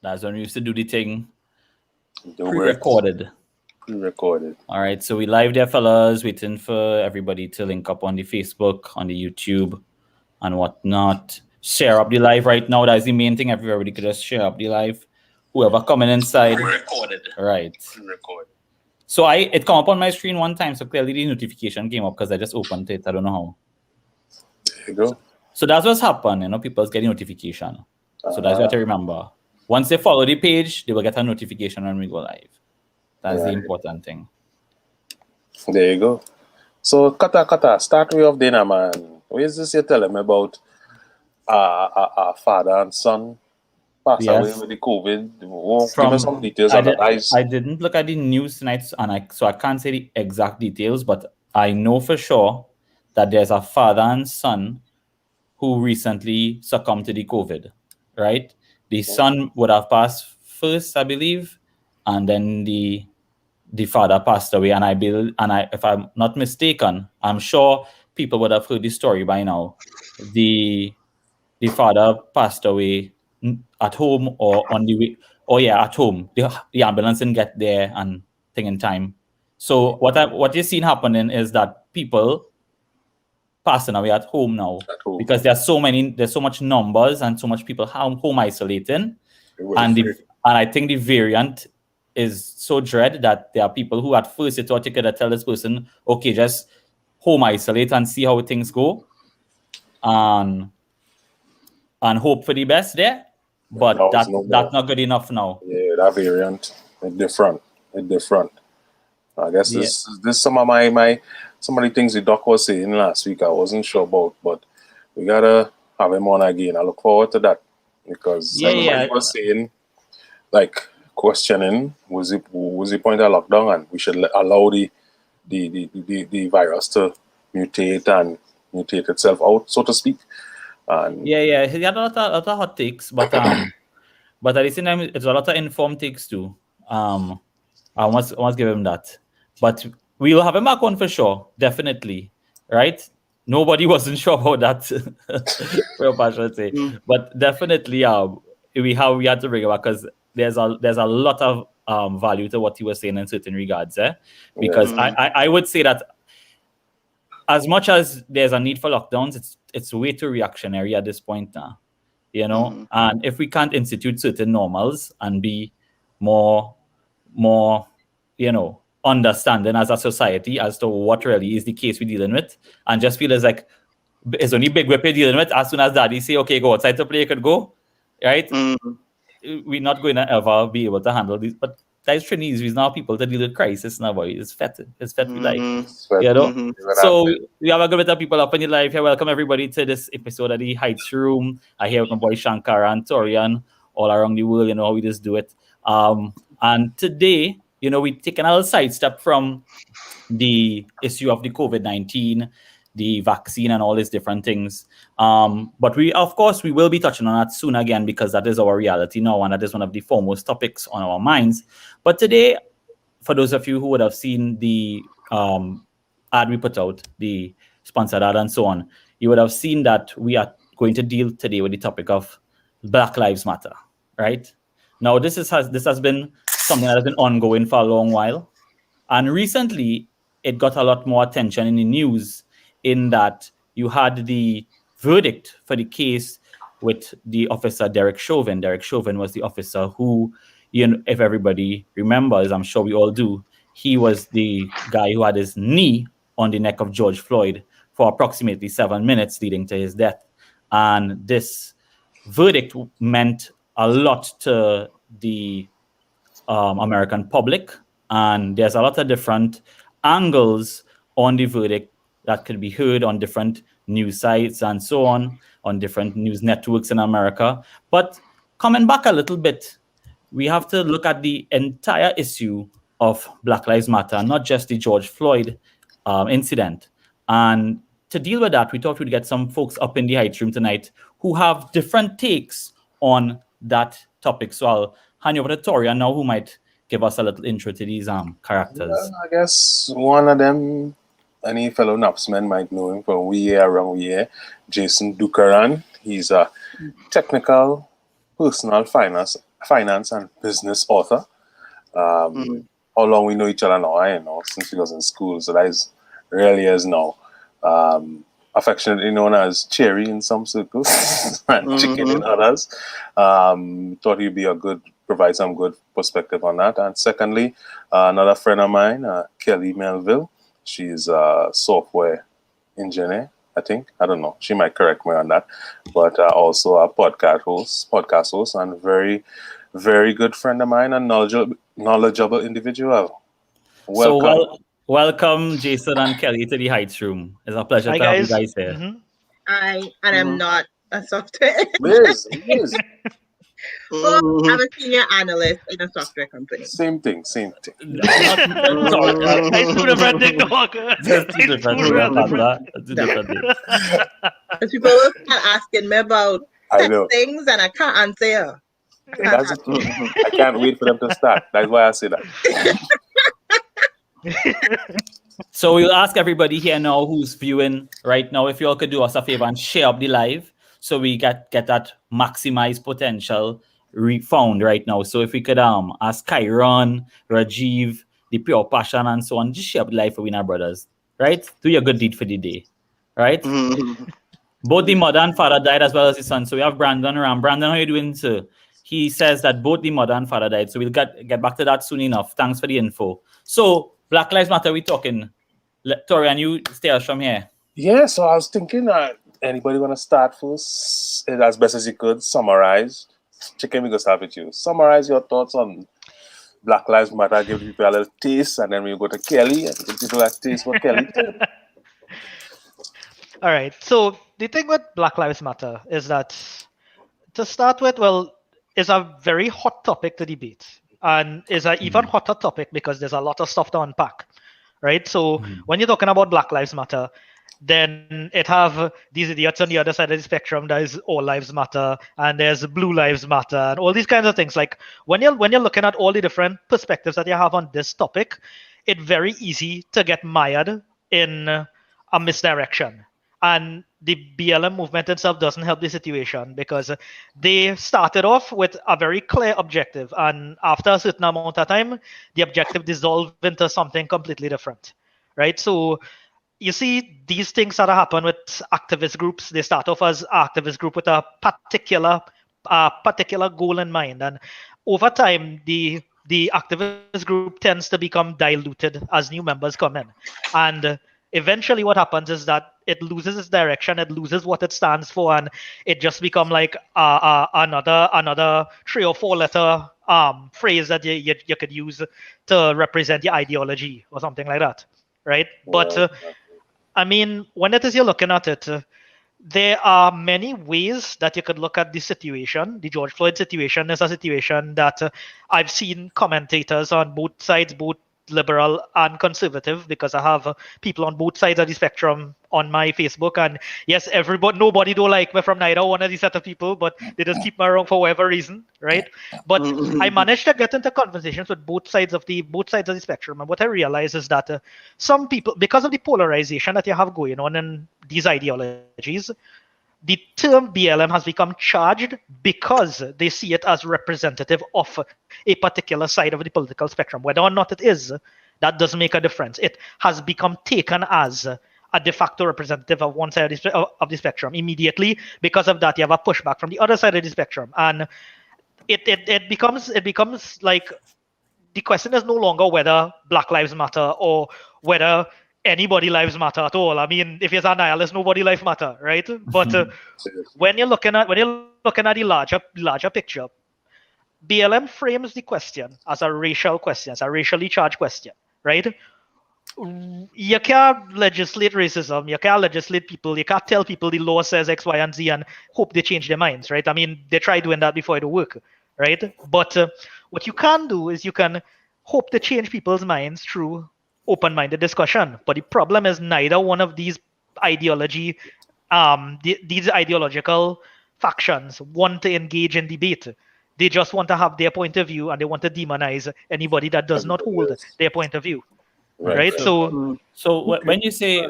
That's when we used to do the thing The works pre-recorded. pre-recorded. All right, so we live there, fellas, waiting for everybody to link up on the Facebook, on the YouTube, and whatnot. Share up the live right now. That's the main thing. Everybody could just share up the live. Whoever coming inside. Recorded. Right. Pre-recorded. So it come up on my screen one time, so clearly the notification came up because I just opened it. I don't know how. There you go. So that's what's happened, people's getting notification. So that's what to remember. Once they follow the page, they will get a notification when we go live. That's the Right. important thing. There you go. So Kata, start me off dinner, man. What is this you're telling me about father and son pass away Yes. with the COVID? Give me some details I, on did, that. I didn't look at the news tonight, so I can't say the exact details, but I know for sure that there's a father and son who recently succumbed to the COVID, right? The son would have passed first, I believe, and then the father passed away. And if I'm not mistaken, I'm sure people would have heard the story by now. The father passed away at home or on the way. Oh yeah, at home. The ambulance didn't get there and thing in time. So what you're seeing happening is that people passing away at home now At home. because there's so much numbers and so much people home isolating, and I think the variant is so dread that there are people who at first you thought you could tell this person, okay, just home isolate and see how things go, and hope for the best there, but that's not good enough now. Yeah, that variant, it's different. I guess this some of some of the things the doc was saying last week I wasn't sure about, but we gotta have him on again. I look forward to that because somebody was saying, like, questioning was the point of lockdown, and we should allow the virus to mutate itself out, so to speak. And he had a lot of hot takes, but but at the same time it's a lot of informed takes too. I must give him that. But we will have him back on for sure, definitely. Right? Nobody wasn't sure about that. Real passion say. But definitely we had to bring it back because there's a lot of value to what he was saying in certain regards, because I would say that as much as there's a need for lockdowns, it's way too reactionary at this point now. And if we can't institute certain normals and be more understanding as a society as to what really is the case we're dealing with, and just feel as like it's only big whip you're dealing with, as soon as daddy say, okay, go outside to play, you could go, right? We're not going to ever be able to handle this. But that's Chinese. We now people to deal with crisis now, boy. It's fat we like. So we have a good bit of people up in the live here. Welcome everybody to this episode of the Heights Room. I hear my boy Shankar and Torian all around the world, how we just do it. And today, we taken a little sidestep from the issue of the COVID-19, the vaccine, and all these different things. But we will be touching on that soon again, because that is our reality now, and that is one of the foremost topics on our minds. But today, for those of you who would have seen the ad we put out, the sponsored ad and so on, you would have seen that we are going to deal today with the topic of Black Lives Matter, right? Now, this has been something that has been ongoing for a long while. And recently, it got a lot more attention in the news, in that you had the verdict for the case with the officer Derek Chauvin. Derek Chauvin was the officer who, if everybody remembers, I'm sure we all do, he was the guy who had his knee on the neck of George Floyd for approximately 7 minutes, leading to his death. And this verdict meant a lot to the American public. And there's a lot of different angles on the verdict that could be heard on different news sites and so on different news networks in America. But coming back a little bit, we have to look at the entire issue of Black Lives Matter, not just the George Floyd incident. And to deal with that, we thought we'd get some folks up in the Heights Room tonight who have different takes on that topic. So I'll hand you over to Torian now, who might give us a little intro to these characters. Well, I guess one of them, any fellow Napsmen might know him from around here, Jason Dukaran. He's a technical personal finance finance and business author. How long we know each other now? I know since we was in school, so that is really years now. Affectionately known as Cherry in some circles and Chicken in others. Thought he'd be provide some good perspective on that. And secondly, another friend of mine, Kelly Melville. She's a software engineer, I think. I don't know. She might correct me on that. But also a podcast host, and very, very good friend of mine and knowledgeable individual. Welcome. Welcome, Jason and Kelly, to the Heights Room. It's a pleasure to have you guys here. I am not a software. Yes. Well, I'm a senior analyst in a software company. Same thing. That's two different things. That's two different things. Because people will start asking me about I know. things and I can't answer. That's I can't wait for them to start. That's why I say that. So we'll ask everybody here now who's viewing right now, if you all could do us a favor and share up the live so we get that maximized potential found right now. So if we could ask Kyron, Rajiv, the Pure Passion and so on, just share up the live for Winner Brothers, right? Do your good deed for the day, right? Both the mother and father died as well as his son. So we have Brandon around. Brandon, how are you doing, sir? He says that both the mother and father died. So we'll get back to that soon enough. Thanks for the info. So Black Lives Matter, we talking. Tori, and you stay us from here. Yeah, so I was thinking, anybody want to start first? As best as you could, summarize. Chicken, we go start with you. Summarize your thoughts on Black Lives Matter, give people a little taste, and then we go to Kelly and give people a taste for Kelly too. All right. So the thing with Black Lives Matter is that, to start with, it's a very hot topic to debate. And is an even hotter topic because there's a lot of stuff to unpack, right? So when you're talking about Black Lives Matter, then it have these idiots on the other side of the spectrum. There is All Lives Matter, and there's Blue Lives Matter, and all these kinds of things. Like when you're looking at all the different perspectives that you have on this topic, it's very easy to get mired in a misdirection. And the BLM movement itself doesn't help the situation because they started off with a very clear objective. And after a certain amount of time, the objective dissolved into something completely different, right? So you see these things that happen with activist groups. They start off as activist group with a particular goal in mind. And over time, the activist group tends to become diluted as new members come in. And eventually what happens is that it loses its direction, it loses what it stands for, and it just become like another 3 or 4 letter phrase that you could use to represent your ideology or something like that, right? But I mean, when it is you're looking at it, there are many ways that you could look at the situation. The George Floyd situation is a situation that I've seen commentators on both sides, both liberal and conservative, because I have people on both sides of the spectrum on my Facebook, and yes, nobody don't like me from neither one of these set of people, but they just keep me around for whatever reason, right? But I managed to get into conversations with both sides of the spectrum, and what I realized is that some people, because of the polarization that you have going on in these ideologies, the term BLM has become charged because they see it as representative of a particular side of the political spectrum. Whether or not it is, that doesn't make a difference. It has become taken as a de facto representative of one side of the spectrum. Immediately, because of that, you have a pushback from the other side of the spectrum. And it becomes like the question is no longer whether Black Lives Matter or whether anybody lives matter at all. I mean, if you're a nihilist, nobody life matter, right? But when you're looking at the larger picture, BLM frames the question as a racial question, as a racially charged question, right? You can't legislate racism, you can't legislate people, you can't tell people the law says X, Y, and Z and hope they change their minds, right? I mean, they try doing that before it will work, right? But what you can do is you can hope to change people's minds through open-minded discussion. But the problem is neither one of these these ideological factions want to engage in debate. They just want to have their point of view, and they want to demonize anybody that does not hold their point of view. Right. So when you say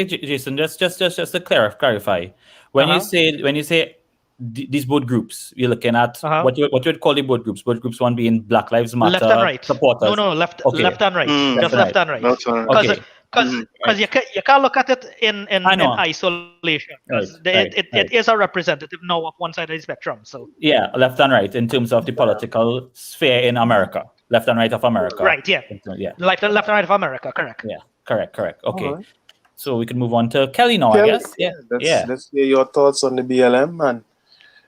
Jason, just to clarify, when you say these both groups. We're looking at Uh-huh. what you would call the both groups. Both groups, one being Black Lives Matter Left and right. supporters. No, left Okay. left and right. Left Just and left and right. That's all right. Because Okay. you can't look at it in I know. isolation. Because Right. it is a representative now of one side of the spectrum. So Yeah, left and right in terms of the political sphere in America. Left and right of America. right, yeah. Yeah. Left and right of America, correct. Yeah. Correct. Okay. Alright. So we can move on to Kelly now, Kelly, I guess. Yeah. Let's hear your thoughts on the BLM and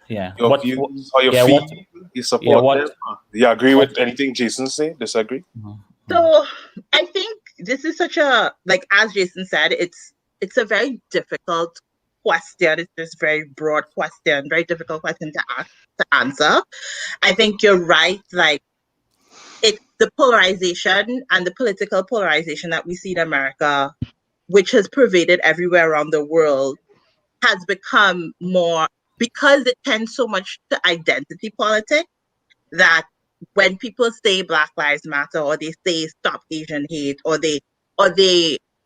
Yeah. your What- views, how you yeah, feel, what- you support what- them. Do you agree with anything Jason say? Disagree? So I think this is such a, like, as Jason said, it's a very difficult question. It's this very broad question, very difficult question to answer. I think you're right. Like, it's the polarization and the political polarization that we see in America, which has pervaded everywhere around the world, has become more, because it tends so much to identity politics, that when people say Black Lives Matter, or they say Stop Asian Hate, or they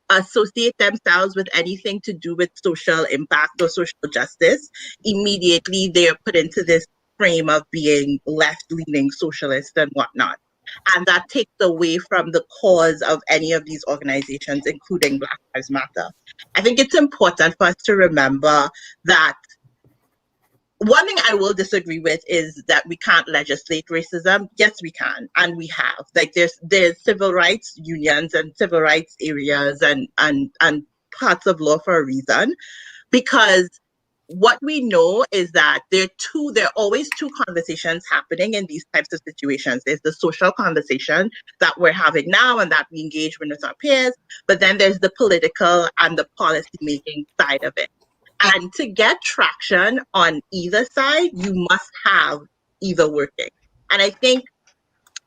associate themselves with anything to do with social impact or social justice, immediately they're put into this frame of being left-leaning socialist and whatnot. And that takes away from the cause of any of these organizations, including Black Lives Matter. I think it's important for us to remember that one thing I will disagree with is that we can't legislate racism. Yes, we can, and we have. Like, there's civil rights unions and civil rights areas and parts of law for a reason, because what we know is that there are always two conversations happening in these types of situations. There's the social conversation that we're having now and that we engage with our peers, but then there's the political and the policy making side of it. And to get traction on either side, you must have either working. And I think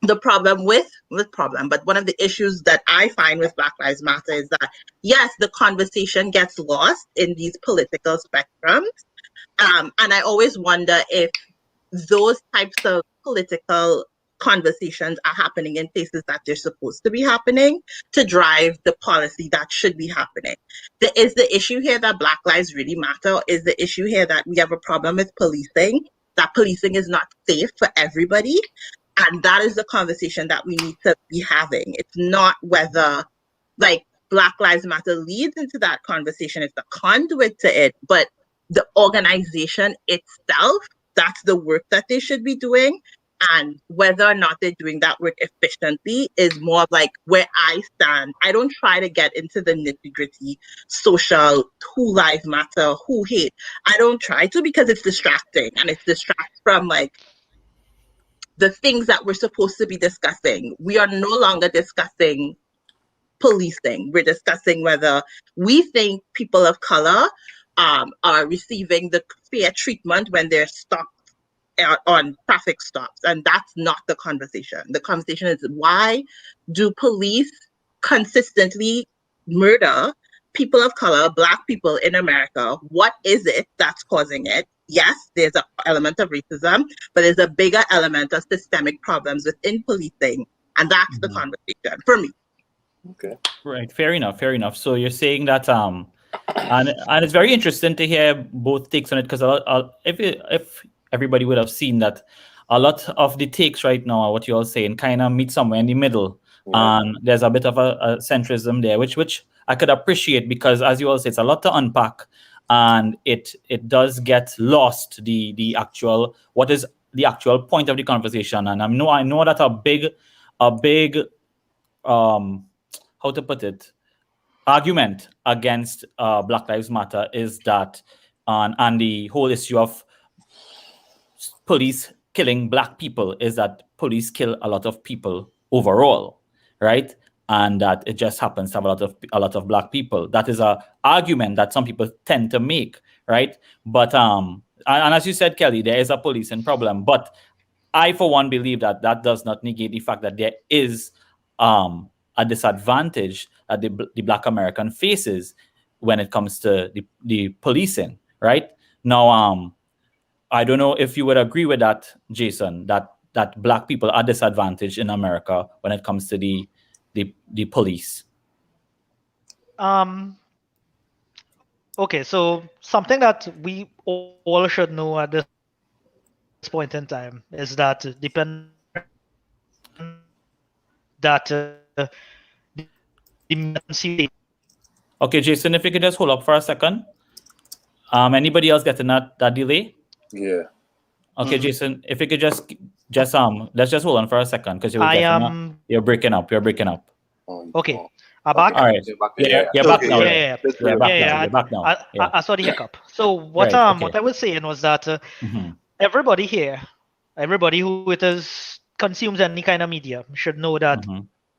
the problem but one of the issues that I find with Black Lives Matter is that, yes, the conversation gets lost in these political spectrums. And I always wonder if those types of political conversations are happening in places that they're supposed to be happening to drive the policy that should be happening. Is the issue here that Black lives really matter? Is the issue here that we have a problem with policing, that policing is not safe for everybody? And that is the conversation that we need to be having. It's not whether, like, Black Lives Matter leads into that conversation, it's a conduit to it, but the organization itself, that's the work that they should be doing. And whether or not they're doing that work efficiently is more of like where I stand. I don't try to get into the nitty-gritty social, who lives matter, who hate. I don't try to, because it's distracting, and it distracts from, like, the things that we're supposed to be discussing. We are no longer discussing policing. We're discussing whether we think people of color are receiving the fair treatment when they're stopped on traffic stops. And that's not the conversation. The conversation is, why do police consistently murder people of color, Black people in America? What is it that's causing it? Yes, there's an element of racism, but there's a bigger element of systemic problems within policing. And that's the conversation for me. Okay. Right. Fair enough. So you're saying that and it's very interesting to hear both takes on it, because if everybody would have seen that a lot of the takes right now, what you're all saying, kind of meet somewhere in the middle, and there's a bit of a centrism there, which I could appreciate, because as you all say, it's a lot to unpack, and it does get lost the actual, what is the actual point of the conversation. And I know that a big how to put it, argument against Black Lives Matter is that, and the whole issue of police killing Black people, is that police kill a lot of people overall, right? And that it just happens to have a lot of Black people. That is a argument that some people tend to make, right? But and as you said, Kelly, there is a policing problem. But I, for one, believe that does not negate the fact that there is a disadvantage that the Black American faces when it comes to the policing, right? Now, I don't know if you would agree with that, Jason, that Black people are disadvantaged in America when it comes to the police. Okay, so something that we all should know at this point in time is that depend that the Okay, Jason, if you could just hold up for a second. Anybody else getting that delay? Yeah. Okay, Jason, if you could just let's just hold on for a second because you're breaking up. You're breaking up. Okay. Back? All right. You're back now. You're back now. I saw the hiccup. So what what I was saying was that everybody here, everybody who consumes any kind of media should know that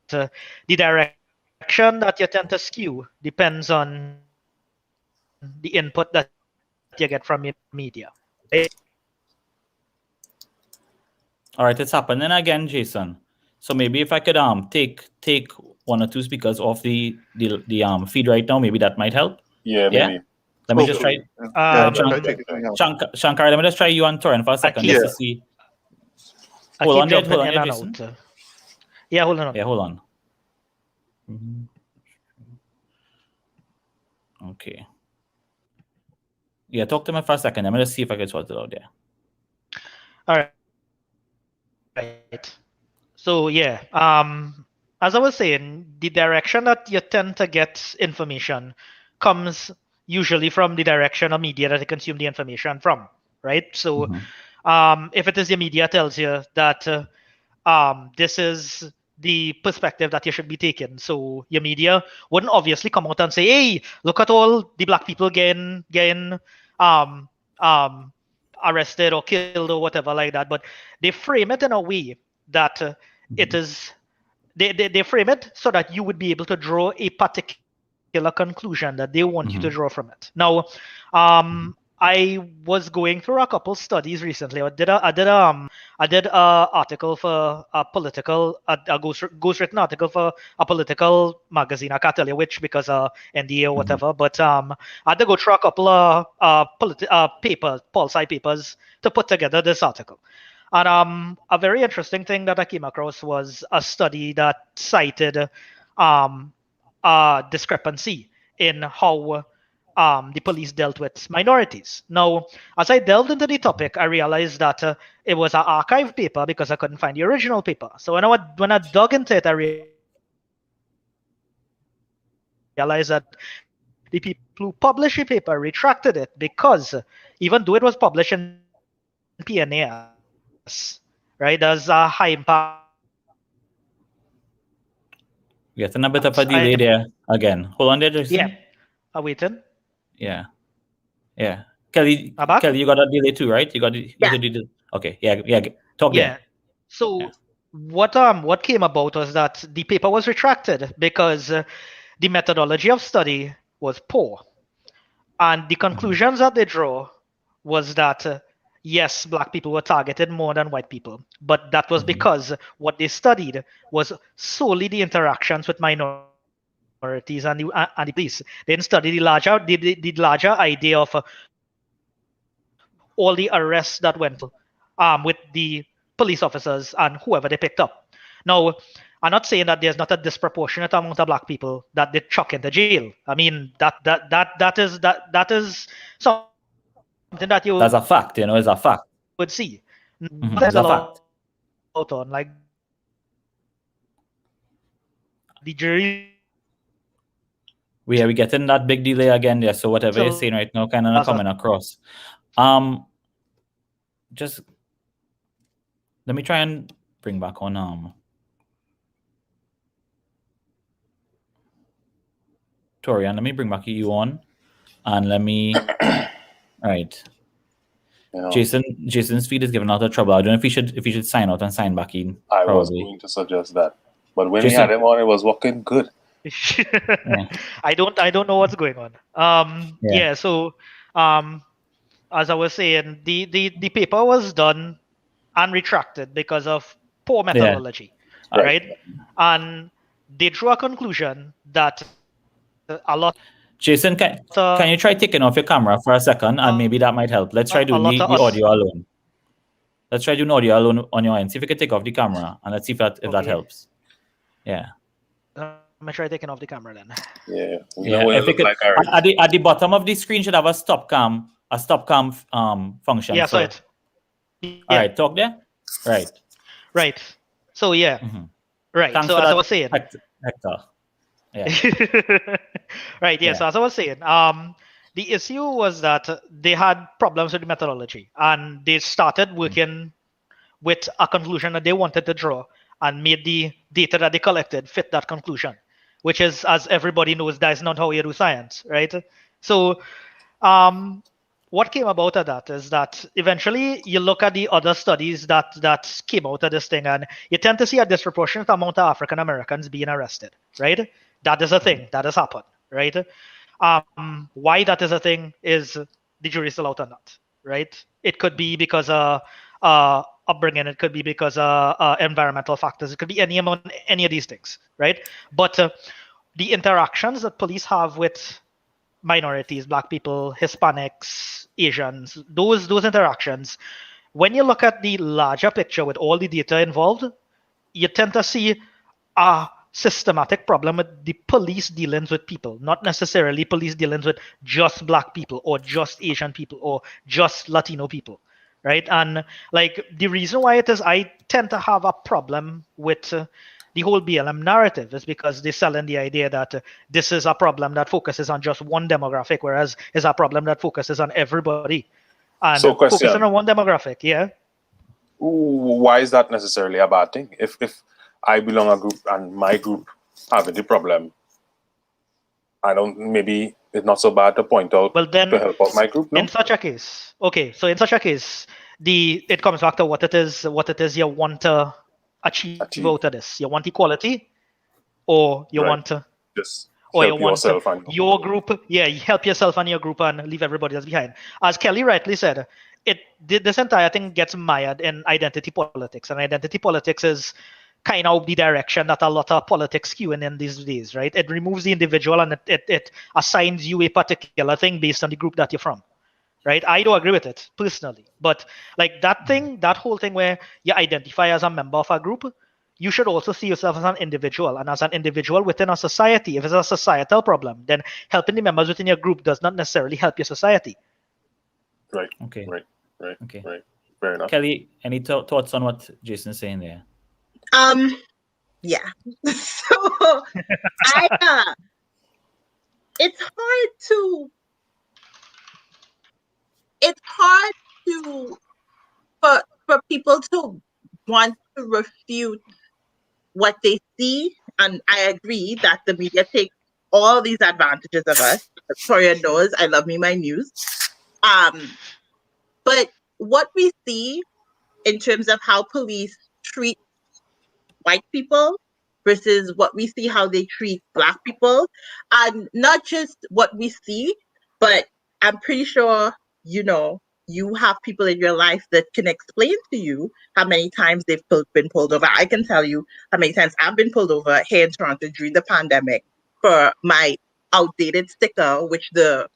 the direction that you tend to skew depends on the input that you get from your media. Right? All right, it's happening again, Jason. So maybe if I could take one or two speakers off the feed right now, maybe that might help. Yeah, maybe. Let me just try. Shankar, let me just try you on Torrent for a second just to see. Hold on, Jason. Yeah, hold on. Yeah, hold on. Okay. Yeah, talk to me for a second. I'm going to see if I can sort it out there. All right. So yeah, as I was saying, the direction that you tend to get information comes usually from the direction of media that you consume the information from, right? So if it is your media tells you that this is the perspective that you should be taking, so your media wouldn't obviously come out and say, hey, look at all the black people getting arrested or killed or whatever like that, but they frame it in a way that it is they frame it so that you would be able to draw a particular conclusion that they want you to draw from it. Now, I was going through a couple studies recently. I did a article for a political ghostwritten article for a political magazine. I can't tell you which because NDA or whatever. But I had to go through a couple of pol sci papers to put together this article. And a very interesting thing that I came across was a study that cited a discrepancy in how the police dealt with minorities. Now, as I delved into the topic, I realized that it was an archive paper because I couldn't find the original paper. So when I dug into it, I realized that the people who published the paper retracted it because even though it was published in PNAS, right, there's a high impact. We got a bit of a delay there again. Hold on there, Jason. Yeah, I'm waiting. Yeah. Kelly, you got a delay too, right? You got okay. Yeah. Talk there. So what came about was that the paper was retracted because the methodology of study was poor, and the conclusions that they draw was that yes, black people were targeted more than white people, but that was because what they studied was solely the interactions with minorities and the police. They didn't study the larger idea of all the arrests that went with the police officers and whoever they picked up. Now, I'm not saying that there's not a disproportionate amount of black people that they chuck into jail. I mean that is something that you. That's a fact, it's a fact. Would see. That's a fact. On like the jury. We getting that big delay again there. So whatever you're saying right now, kind of not coming across. Just let me try and bring back on Torian. Let me bring back you on, and let me. All right. Jason's feed is giving out of trouble. I don't know if he should sign out and sign back in. I was going to suggest that, but when we had him on, it was working good. I don't know what's going on. So as I was saying, the paper was done and retracted because of poor methodology. Right? And they drew a conclusion that a lot. Jason, can you try taking off your camera for a second, and maybe that might help. Let's try doing the audio alone. Let's try doing audio alone on your end. See if you can take off the camera, and let's see if that helps. Yeah. make sure I taken off the camera then. Yeah. You Yeah, know what it if it look could, like, Eric. at the bottom of the screen should have a stop cam function. Yeah, for, so it. All Yeah, right, talk there. Right. right. So yeah, right. Thanks So for as I that, was saying, Hector. Yeah. right. Yeah. Yeah. So as I was saying, the issue was that they had problems with the methodology, and they started working with a conclusion that they wanted to draw, and made the data that they collected fit that conclusion, which is, as everybody knows, that is not how you do science, right? So, what came about of that is that eventually you look at the other studies that came out of this thing, and you tend to see a disproportionate amount of African Americans being arrested, right? That is a thing that has happened, right? Why that is a thing is the jury's still out on that, right? It could be because upbringing, it could be because environmental factors, it could be any of these things, right? But the interactions that police have with minorities, Black people, Hispanics, Asians, those interactions, when you look at the larger picture with all the data involved, you tend to see a systematic problem with the police dealings with people, not necessarily police dealings with just Black people or just Asian people or just Latino people, right? And like the reason why it is, I tend to have a problem with the whole BLM narrative is because they sell in the idea that this is a problem that focuses on just one demographic, whereas it's a problem that focuses on everybody. And So, focusing question: on one demographic, yeah. why is that necessarily a bad thing? If I belong a group and my group having the problem, I don't. Maybe it's not so bad to point out Well, then, to help out my group. No. in such a case, okay. So in such a case, it comes back to what it is you want to achieve out of this. You want equality, or you Right. want to, Just or you help want yourself and your group. Yeah, you help yourself and your group and leave everybody else behind. As Kelly rightly said, this entire thing gets mired in identity politics, and identity politics is kind of the direction that a lot of politics skewing in these days, right? It removes the individual and it assigns you a particular thing based on the group that you're from, right? I don't agree with it personally, but like that whole thing where you identify as a member of a group, you should also see yourself as an individual, and as an individual within a society. If it's a societal problem, then helping the members within your group does not necessarily help your society. right. Okay. Right. Okay. Right. Fair enough. Kelly, any thoughts on what Jason's saying there? Yeah. So it's hard for people to want to refute what they see, and I agree that the media takes all these advantages of us. Victoria knows I love me my news. But what we see in terms of how police treat white people versus what we see how they treat Black people, and not just what we see, but I'm pretty sure you have people in your life that can explain to you how many times they've been pulled over. I can tell you how many times I've been pulled over here in Toronto during the pandemic for my outdated sticker, which the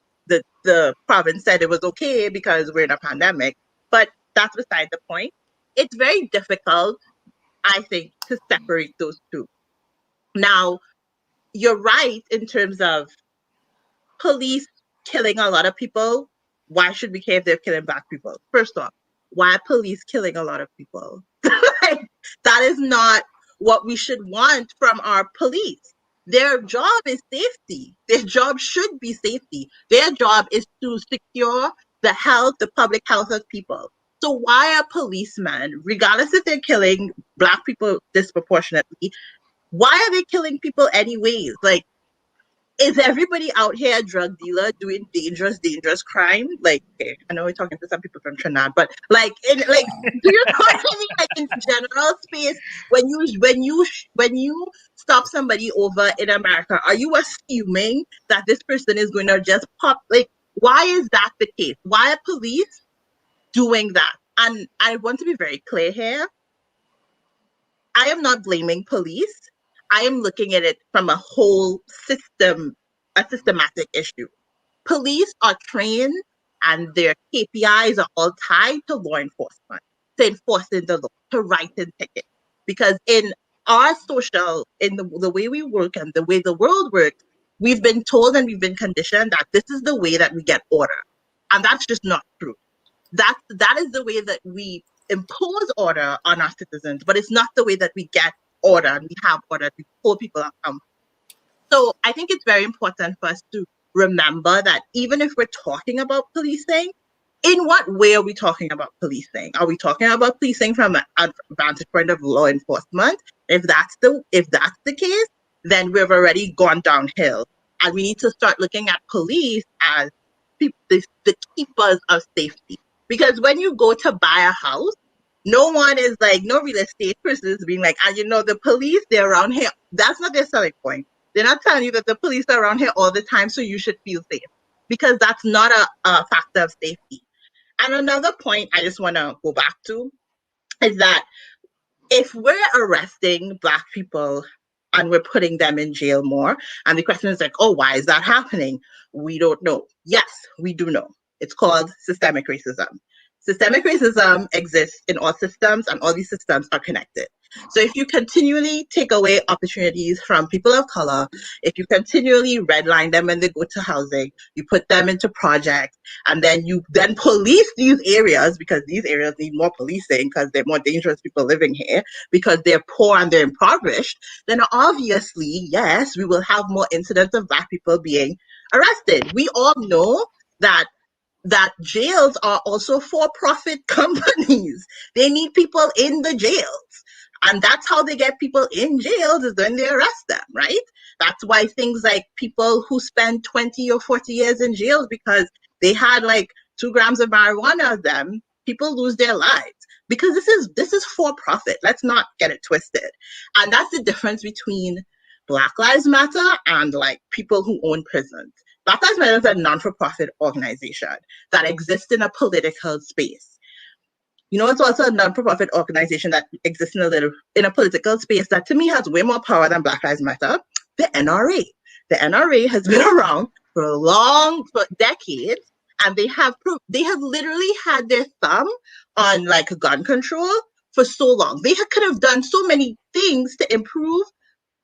province said it was okay because we're in a pandemic. But that's beside the point. It's very difficult, I think, to separate those two. Now, you're right in terms of police killing a lot of people. Why should we care if they're killing Black people? First off, why are police killing a lot of people? That is not what we should want from our police. Their job is safety. Their job should be safety. Their job is to secure the public health of people. So why are policemen, regardless if they're killing Black people disproportionately, why are they killing people anyways? Like, is everybody out here a drug dealer doing dangerous crime? Like, okay, I know we're talking to some people from Trinidad, but do you know what I mean? Like, in general space, when you stop somebody over in America, are you assuming that this person is going to just pop? Like, why is that the case? Why are police doing that? And I want to be very clear here. I am not blaming police. I am looking at it from a whole systematic issue. Police are trained and their KPIs are all tied to law enforcement, to enforcing the law, to writing tickets. Because in our social, in the way we work and the way the world works, we've been told and we've been conditioned that this is the way that we get order. And that's just not true. That is the way that we impose order on our citizens, but it's not the way that we get order and we have order. We hold people accountable. So I think it's very important for us to remember that even if we're talking about policing, in what way are we talking about policing? Are we talking about policing from a vantage point of law enforcement? If that's the case, then we've already gone downhill, and we need to start looking at police as the keepers of safety. Because when you go to buy a house, no one is like, no real estate person is being like, and the police, they're around here. That's not their selling point. They're not telling you that the police are around here all the time, so you should feel safe, because that's not a factor of safety. And another point I just want to go back to is that if we're arresting Black people and we're putting them in jail more, and the question is like, oh, why is that happening? We don't know. Yes, we do know. It's called systemic racism. Systemic racism exists in all systems, and all these systems are connected. So if you continually take away opportunities from people of color, if you continually redline them when they go to housing, you put them into projects, and then you police these areas, because these areas need more policing because they're more dangerous people living here, because they're poor and they're impoverished, then obviously, yes, we will have more incidents of Black people being arrested. We all know that jails are also for-profit companies. They need people in the jails. And that's how they get people in jails, is when they arrest them, right? That's why things like people who spend 20 or 40 years in jails because they had like 2 grams of marijuana of them, people lose their lives. Because this is for-profit. Let's not get it twisted. And that's the difference between Black Lives Matter and like people who own prisons. Black Lives Matter is a non-for-profit organization that exists in a political space. It's also a non-for-profit organization that exists in a political space that to me has way more power than Black Lives Matter, the NRA. The NRA has been around for decades, and they have literally had their thumb on like gun control for so long. They could have done so many things to improve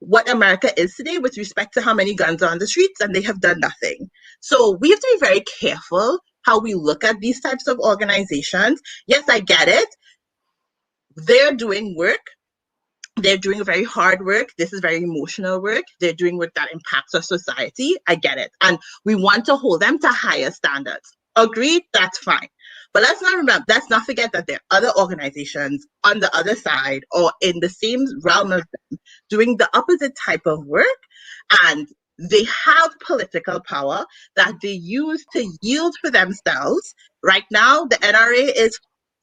what America is today with respect to how many guns are on the streets, and they have done nothing. So we have to be very careful how we look at these types of organizations. Yes, I get it. They're doing work. They're doing very hard work. This is very emotional work. They're doing work that impacts our society. I get it. And we want to hold them to higher standards. Agreed? That's fine. But let's not forget that there are other organizations on the other side or in the same realm as them doing the opposite type of work, and they have political power that they use to yield for themselves. Right now, the NRA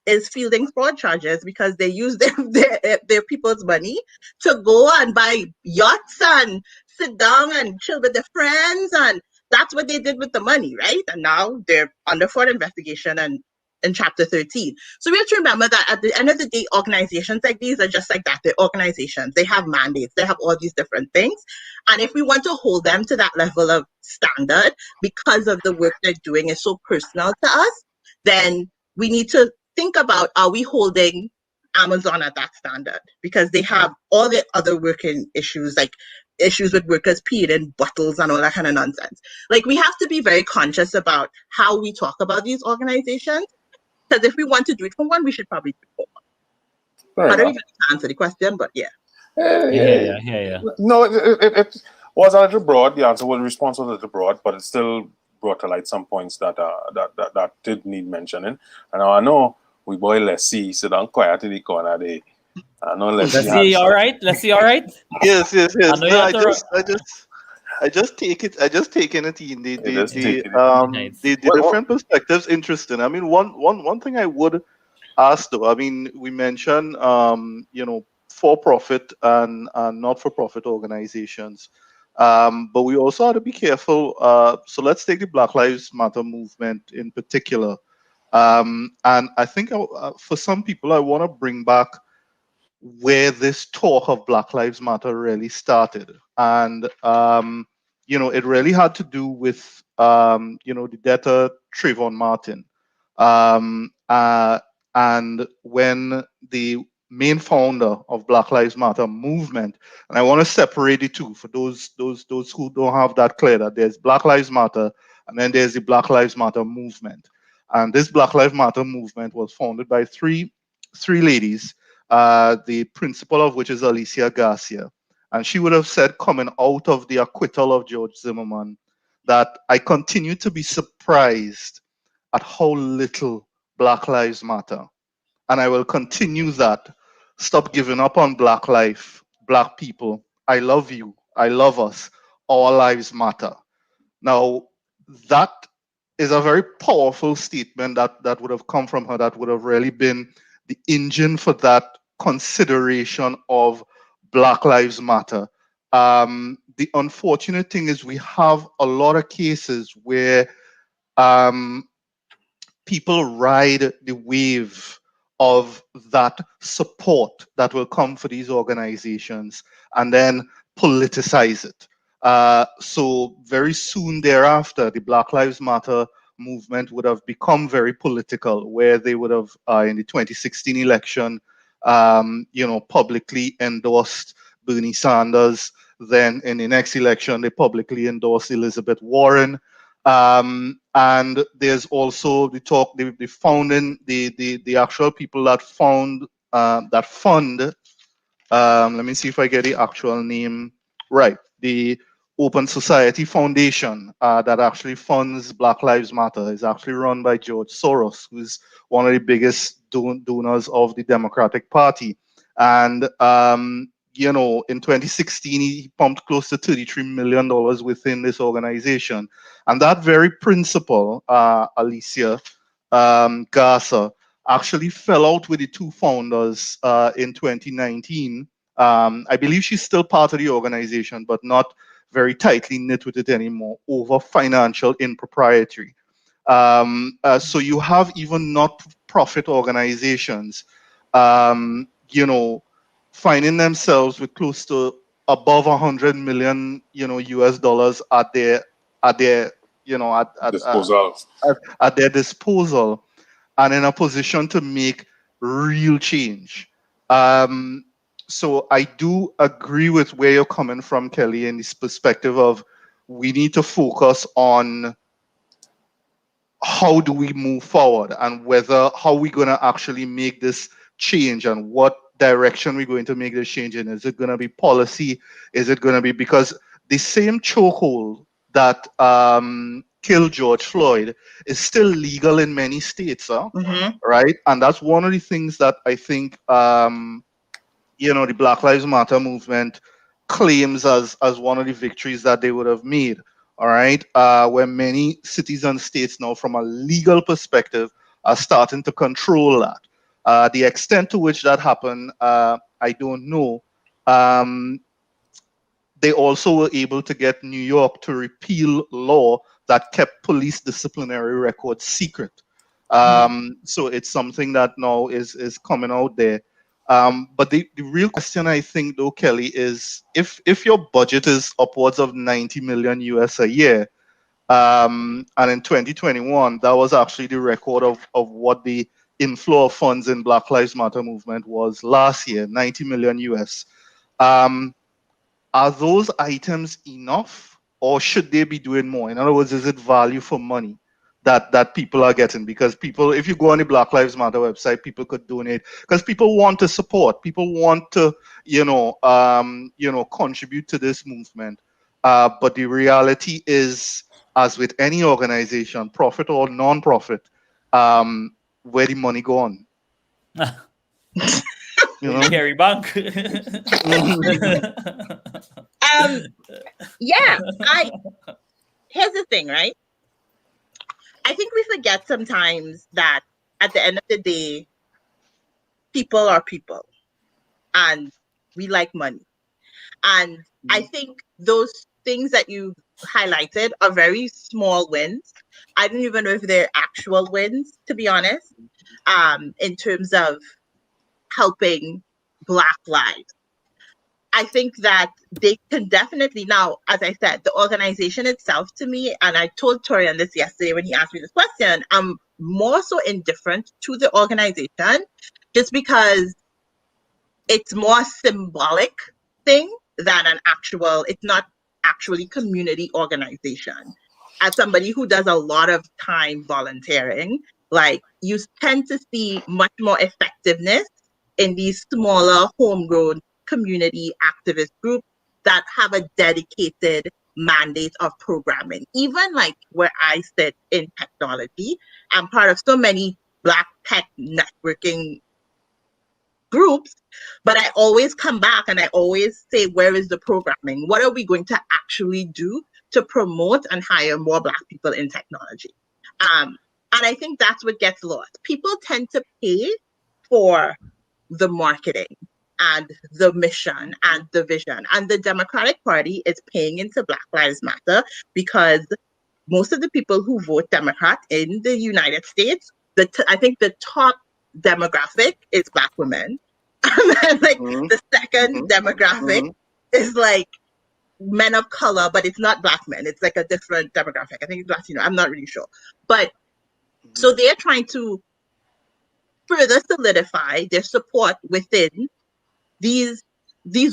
is fielding fraud charges because they use their people's money to go and buy yachts and sit down and chill with their friends, and that's what they did with the money, right? And now they're under fraud investigation and in Chapter 13. So we have to remember that at the end of the day, organizations like these are just like that. They're organizations. They have mandates. They have all these different things. And if we want to hold them to that level of standard because of the work they're doing is so personal to us, then we need to think about, are we holding Amazon at that standard? Because they have all the other working issues, like issues with workers peeing in bottles and all that kind of nonsense. Like, we have to be very conscious about how we talk about these organizations. Because if we want to do it for one, we should probably do it for one. I don't even answer the question, but yeah. Yeah. No, it was a little broad. The answer was response was a little broad, but it still brought to light some points that did need mentioning. And I know we boy Leslie sit down quiet in the corner there. I know Leslie, all right? Leslie, all right? Yes. No, I just take it in it in the Nice. different perspectives interesting. I mean, one thing I would ask though, I mean, we mentioned for-profit and not-for-profit organizations, but we also have to be careful. So let's take the Black Lives Matter movement in particular, and I think for some people, I want to bring back where this talk of Black Lives Matter really started. And, it really had to do with, the death of Trayvon Martin. And when the main founder of Black Lives Matter movement. And I want to separate the two for those who don't have that clear, that there's Black Lives Matter and then there's the Black Lives Matter movement. And this Black Lives Matter movement was founded by three ladies, the principal of which is Alicia Garcia. And she would have said, coming out of the acquittal of George Zimmerman, that I continue to be surprised at how little Black Lives Matter. And I will continue that. Stop giving up on Black life, Black people. I love you. I love us. All lives matter. Now, that is a very powerful statement that would have come from her, that would have really been the engine for that consideration of Black Lives Matter. The unfortunate thing is we have a lot of cases where people ride the wave of that support that will come for these organizations and then politicize it. So very soon thereafter, the Black Lives Matter movement would have become very political, where they would have, in the 2016 election, publicly endorsed Bernie Sanders. Then in the next election, they publicly endorsed Elizabeth Warren. And there's also the talk, the founding, the actual people that fund, let me see if I get the actual name right, the Open Society Foundation that actually funds Black Lives Matter is actually run by George Soros, who's one of the biggest donors of the Democratic Party. And in 2016, he pumped close to $33 million within this organization. And that very principal, Alicia Garza, actually fell out with the two founders in 2019. I believe she's still part of the organization, but not very tightly knit with it anymore, over financial impropriety. So you have even not-profit organizations, finding themselves with close to above 100 million, US dollars at their disposal, and in a position to make real change. So I do agree with where you're coming from, Kelly, in this perspective of we need to focus on how do we move forward and how we're going to actually make this change and what direction we're going to make this change in. Is it going to be policy? Is it going to be, because the same chokehold that killed George Floyd is still legal in many states, right? And that's one of the things that I think the Black Lives Matter movement claims as one of the victories that they would have made, all right? Where many cities and states now, from a legal perspective, are starting to control that. The extent to which that happened, I don't know. They also were able to get New York to repeal law that kept police disciplinary records secret. So it's something that now is coming out there. But the real question, I think, though, Kelly, is if your budget is upwards of 90 million US a year, and in 2021, that was actually the record of what the inflow of funds in Black Lives Matter movement was last year, 90 million US. Are those items enough, or should they be doing more? In other words, is it value for money that people are getting? Because people, if you go on the Black Lives Matter website, people could donate because people want to support, people want to, contribute to this movement. But the reality is, as with any organization, profit or non-profit, where the money go on? Carry bank. Here's the thing, right? I think we forget sometimes that at the end of the day, people are people and we like money. And I think those things that you highlighted are very small wins. I don't even know if they're actual wins, to be honest, in terms of helping Black lives. I think that they can definitely now, as I said, the organization itself to me, and I told Torian this yesterday when he asked me this question, I'm more so indifferent to the organization just because it's more symbolic thing than an actual, it's not actually community organization. As somebody who does a lot of time volunteering, like you tend to see much more effectiveness in these smaller homegrown community activist groups that have a dedicated mandate of programming. Even like where I sit in technology, I'm part of so many Black tech networking groups, but I always come back and I always say, where is the programming? What are we going to actually do to promote and hire more Black people in technology? And I think that's what gets lost. People tend to pay for the marketing and the mission and the vision. And the Democratic Party is paying into Black Lives Matter because most of the people who vote Democrat in the United States, I think the top demographic is Black women. And then like the second demographic is like men of color, but it's not Black men. It's like a different demographic. I think it's Latino. I'm not really sure. But so they're trying to further solidify their support within these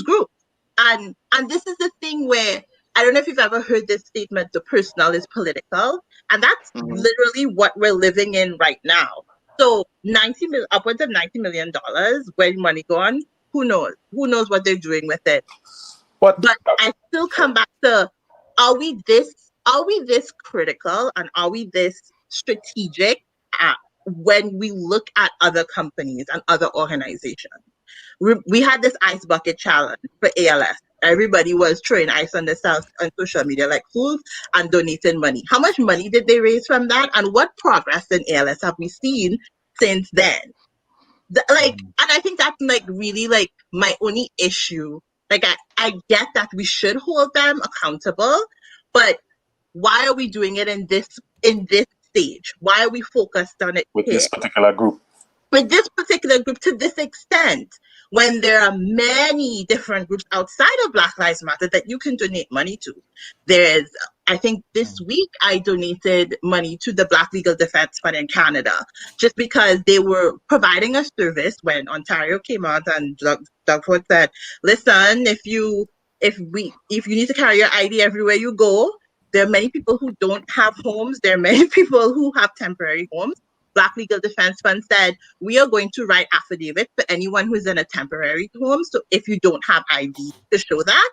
groups. And this is the thing where I don't know if you've ever heard this statement, the personal is political. And that's literally what we're living in right now. So upwards of $90 million, where money gone, who knows? Who knows what they're doing with it? But I still come back to, are we this critical and are we this strategic when we look at other companies and other organizations? We had this ice bucket challenge for ALS. Everybody was throwing ice on themselves on social media like fools and donating money. How much money did they raise from that? And what progress in ALS have we seen since then? And I think that's like really like my only issue. Like I get that we should hold them accountable, but why are we doing it in this stage? Why are we focused on it with this particular group? With this particular group to this extent, when there are many different groups outside of Black Lives Matter that you can donate money to. I think this week I donated money to the Black Legal Defense Fund in Canada, just because they were providing a service when Ontario came out and Doug Ford said, listen, if you need to carry your ID everywhere you go, there are many people who don't have homes. There are many people who have temporary homes. Black Legal Defense Fund said, we are going to write affidavits for anyone who's in a temporary home. So if you don't have ID to show that,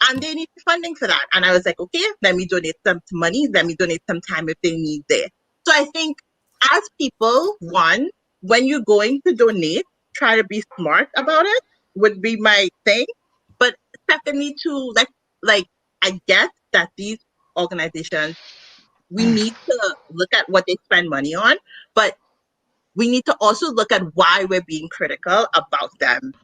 and they need funding for that. And I was like, okay, let me donate some money. Let me donate some time if they need there. So I think as people, one, when you're going to donate, try to be smart about it would be my thing. But secondly, too, like I get that these organizations, we need to look at what they spend money on, but we need to also look at why we're being critical about them,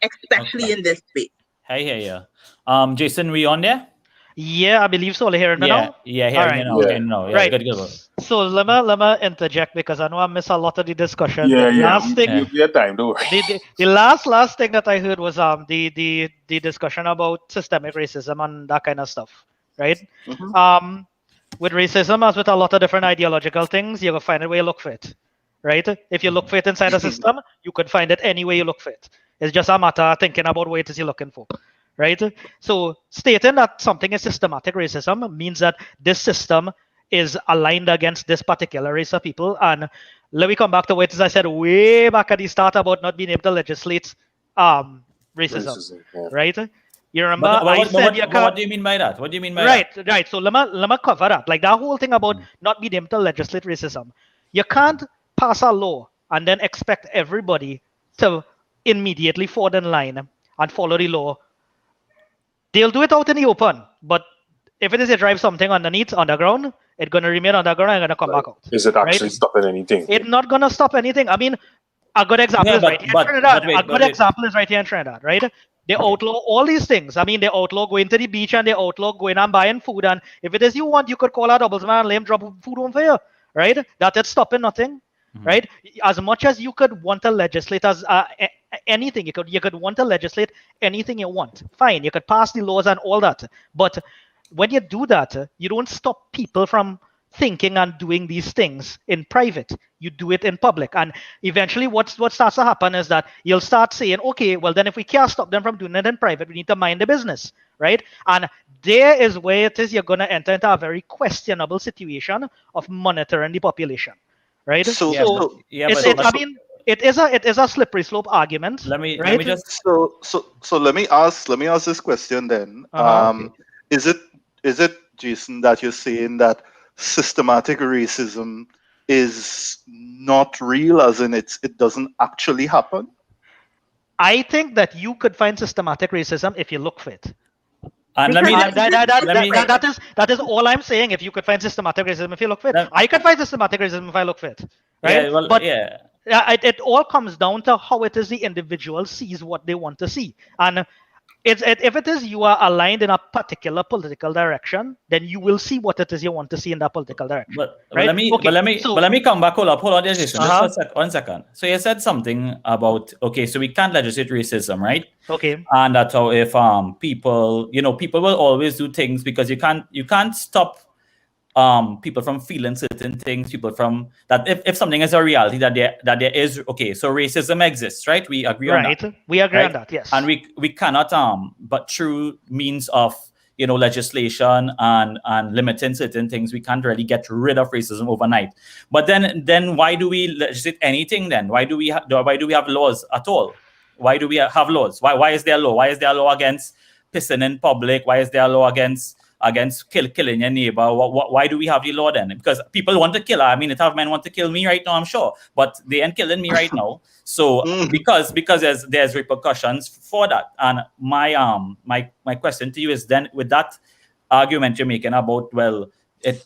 especially in this space. I hear you. Jason, we on there? Yeah, I believe so. Hearing me now? Yeah, hearing you now. Yeah, right. Good. So let me interject because I know I missed a lot of the discussion. Last thing, time, don't worry. The last thing that I heard was the discussion about systemic racism and that kind of stuff, right? With racism, as with a lot of different ideological things, you will find a way to look for it, right? If you look for it inside a system, you could find it any way you look for it. It's just a matter of thinking about what it is you're looking for, right? So stating that something is systematic racism means that this system is aligned against this particular race of people. And let me come back to what I said way back at the start about not being able to legislate racism. Right? You remember what do you mean by that? What do you mean by that? Right. So let me cover that. Like that whole thing about not being able to legislate racism. You can't pass a law and then expect everybody to immediately fall in line and follow the law. They'll do it out in the open, but if it is to drive something underground, it's going to remain underground and going to come back out. Is it actually stopping anything? It's not going to stop anything. I mean, a good example is right here in Trinidad. Example is right here in Trinidad, right? They outlaw all these things. I mean, they outlaw going to the beach and they outlaw going and buying food. And if it is you want, you could call a doublesman and let him drop food home for you, right? That is stopping nothing, right? As much as you could want to legislate as anything, you could want to legislate anything you want. Fine, you could pass the laws and all that. But when you do that, you don't stop people from thinking and doing these things in private. You do it in public. And eventually what starts to happen is that you'll start saying, okay, well then if we can't stop them from doing it in private, we need to mind the business, right? And there is where it is you're going to enter into a very questionable situation of monitoring the population, right? It is a slippery slope argument. Let me just so let me ask this question then. Is it Jason that you're saying that systematic racism is not real, as in it doesn't actually happen? I think that you could find systematic racism if you look for it. And that is all I'm saying. If you could find systematic racism if you look for it, I could find systematic racism if I look for it. Right? It all comes down to how it is the individual sees what they want to see. And if it is you are aligned in a particular political direction, then you will see what it is you want to see in that political direction. But let me come back. Hold on there, Jason. Just 1 second. So you said something about, okay, so we can't legislate racism, right? Okay. And that's how if people will always do things because you can't stop people from feeling certain things, people from that if something is a reality that there is, okay, so racism exists, right? We agree on that. We agree on that, yes. And we cannot but through means of legislation and limiting certain things, we can't really get rid of racism overnight. But then why do we legislate anything then? Why do we have laws at all? Why do we have laws? Why is there a law? Why is there a law against pissing in public? Why is there a law against killing your neighbor? Why do we have the law then? Because people want to kill. I mean, it have men want to kill me right now, I'm sure, but they ain't killing me right now. So because there's repercussions for that. And my question to you is then, with that argument you're making about, well, if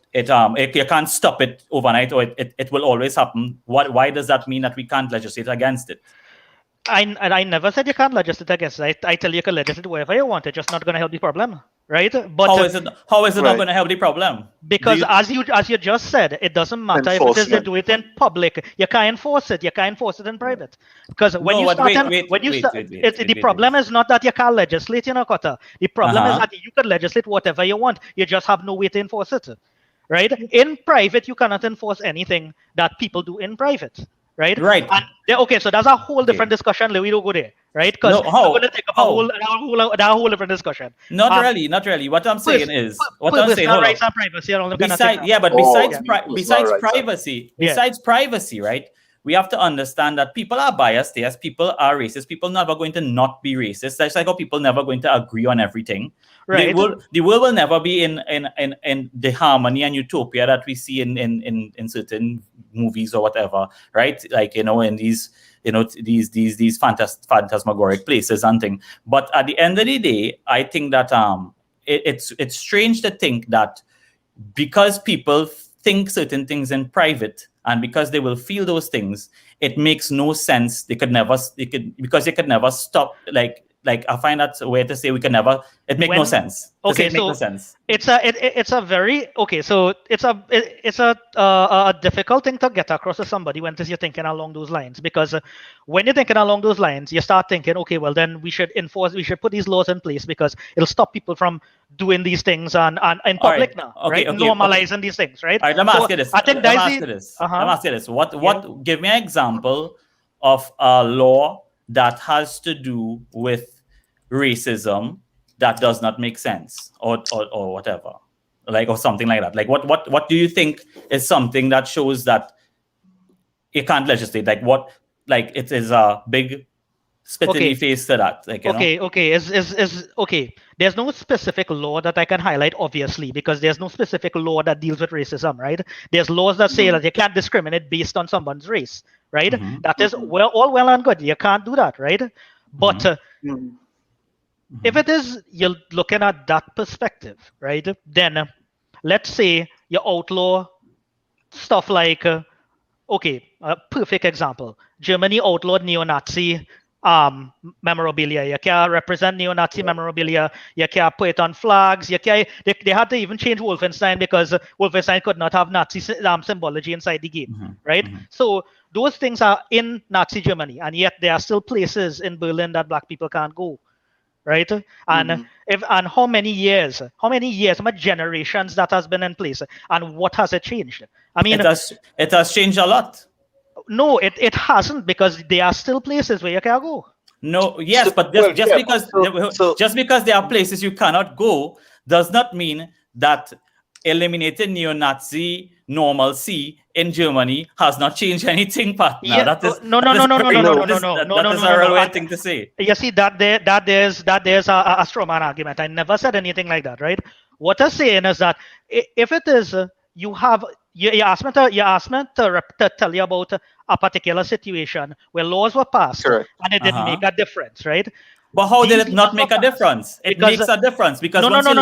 you can't stop it overnight, or it will always happen, why does that mean that we can't legislate against it? I never said you can't legislate against it. I tell you can legislate whatever you want. It's just not going to help the problem, right? But how is it not going to help the problem? Because as you just said, it doesn't matter if it is to do it in public. You can't enforce it. You can't enforce it in private. Because the problem is not that you can't legislate, Kota. The problem is that you can legislate whatever you want. You just have no way to enforce it, right? In private, you cannot enforce anything that people do in private. Right. And okay, so that's a whole different discussion. We don't go there, right? Because we're going to take up a whole different discussion. Not really. What I'm saying is, rights and privacy. Besides privacy, right? We have to understand that people are biased. Yes, people are racist. People never going to not be racist. That's like how people never going to agree on everything. Right. The world will never be in the harmony and utopia that we see in certain movies or whatever, right? Like in these these phantasmagoric places and things. But at the end of the day, I think that it's strange to think that because people think certain things in private, and because they will feel those things, it makes no sense. They could never stop. Like I find that a way to say we can never. It makes no sense. Okay, so no sense. It's a very okay. So it's a difficult thing to get across to somebody when you're thinking along those lines, because when you're thinking along those lines, you start thinking, okay, well then we should put these laws in place because it'll stop people from doing these things and in public now, right? Normalizing these things, right? All right, let me ask you this. Let me ask you this. What? Give me an example of a law that has to do with racism that does not make sense, or whatever, or something like that. Like what do you think is something that shows that you can't legislate? It is a big spit in the face to that. Okay. There's no specific law that I can highlight, obviously, because there's no specific law that deals with racism, right? There's laws that say that you can't discriminate based on someone's race, right? That is all well and good. You can't do that, right? But if it is you're looking at that perspective, right? Then let's say you outlaw stuff like, a perfect example. Germany outlawed neo-Nazi memorabilia. You can't represent neo-Nazi memorabilia. You can't put it on flags. They had to even change Wolfenstein because Wolfenstein could not have Nazi symbology inside the game, right? So those things are in Nazi Germany, and yet there are still places in Berlin that black people can't go, right? And and how many years, how much generations that has been in place, and what has it changed? I mean, it has changed a lot. No, it hasn't, because there are still places where you can go. No, yes, but just because there are places you cannot go does not mean that eliminating neo-Nazi normalcy in Germany has not changed anything, partner. Yeah, that is no, that is a real thing to say. You see that there's a straw man argument. I never said anything like that, right? What I'm saying is that if it is you asked me to tell you about a particular situation where laws were passed and it didn't make a difference, right? But how did it not make a difference? It makes a difference because once you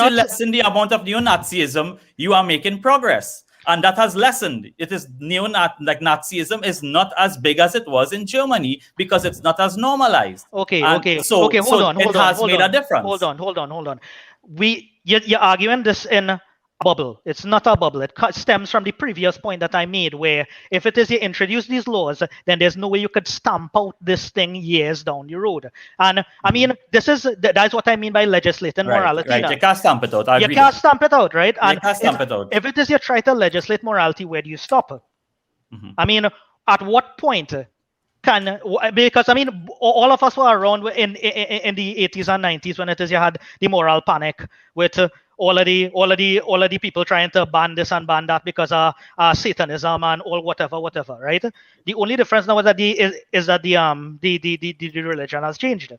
lessen the amount of neo-Nazism, you are making progress. And that has lessened. It is Nazism is not as big as it was in Germany because it's not as normalized. Okay, hold on. It has made a difference. Hold on. You're arguing this in a bubble. It's not a bubble. It stems from the previous point that I made, where if it is you introduce these laws, then there's no way you could stamp out this thing years down the road. And I mean, that's what I mean by legislating morality. Right. You can't stamp it out. You can't stamp it out, right? And you can't stamp it out. If it is you try to legislate morality, where do you stop? I mean, at what point because I mean, all of us were around in the 80s and 90s when it is you had the moral panic with all of the people trying to ban this and ban that because of Satanism and all whatever, right? The only difference now is that the religion has changed.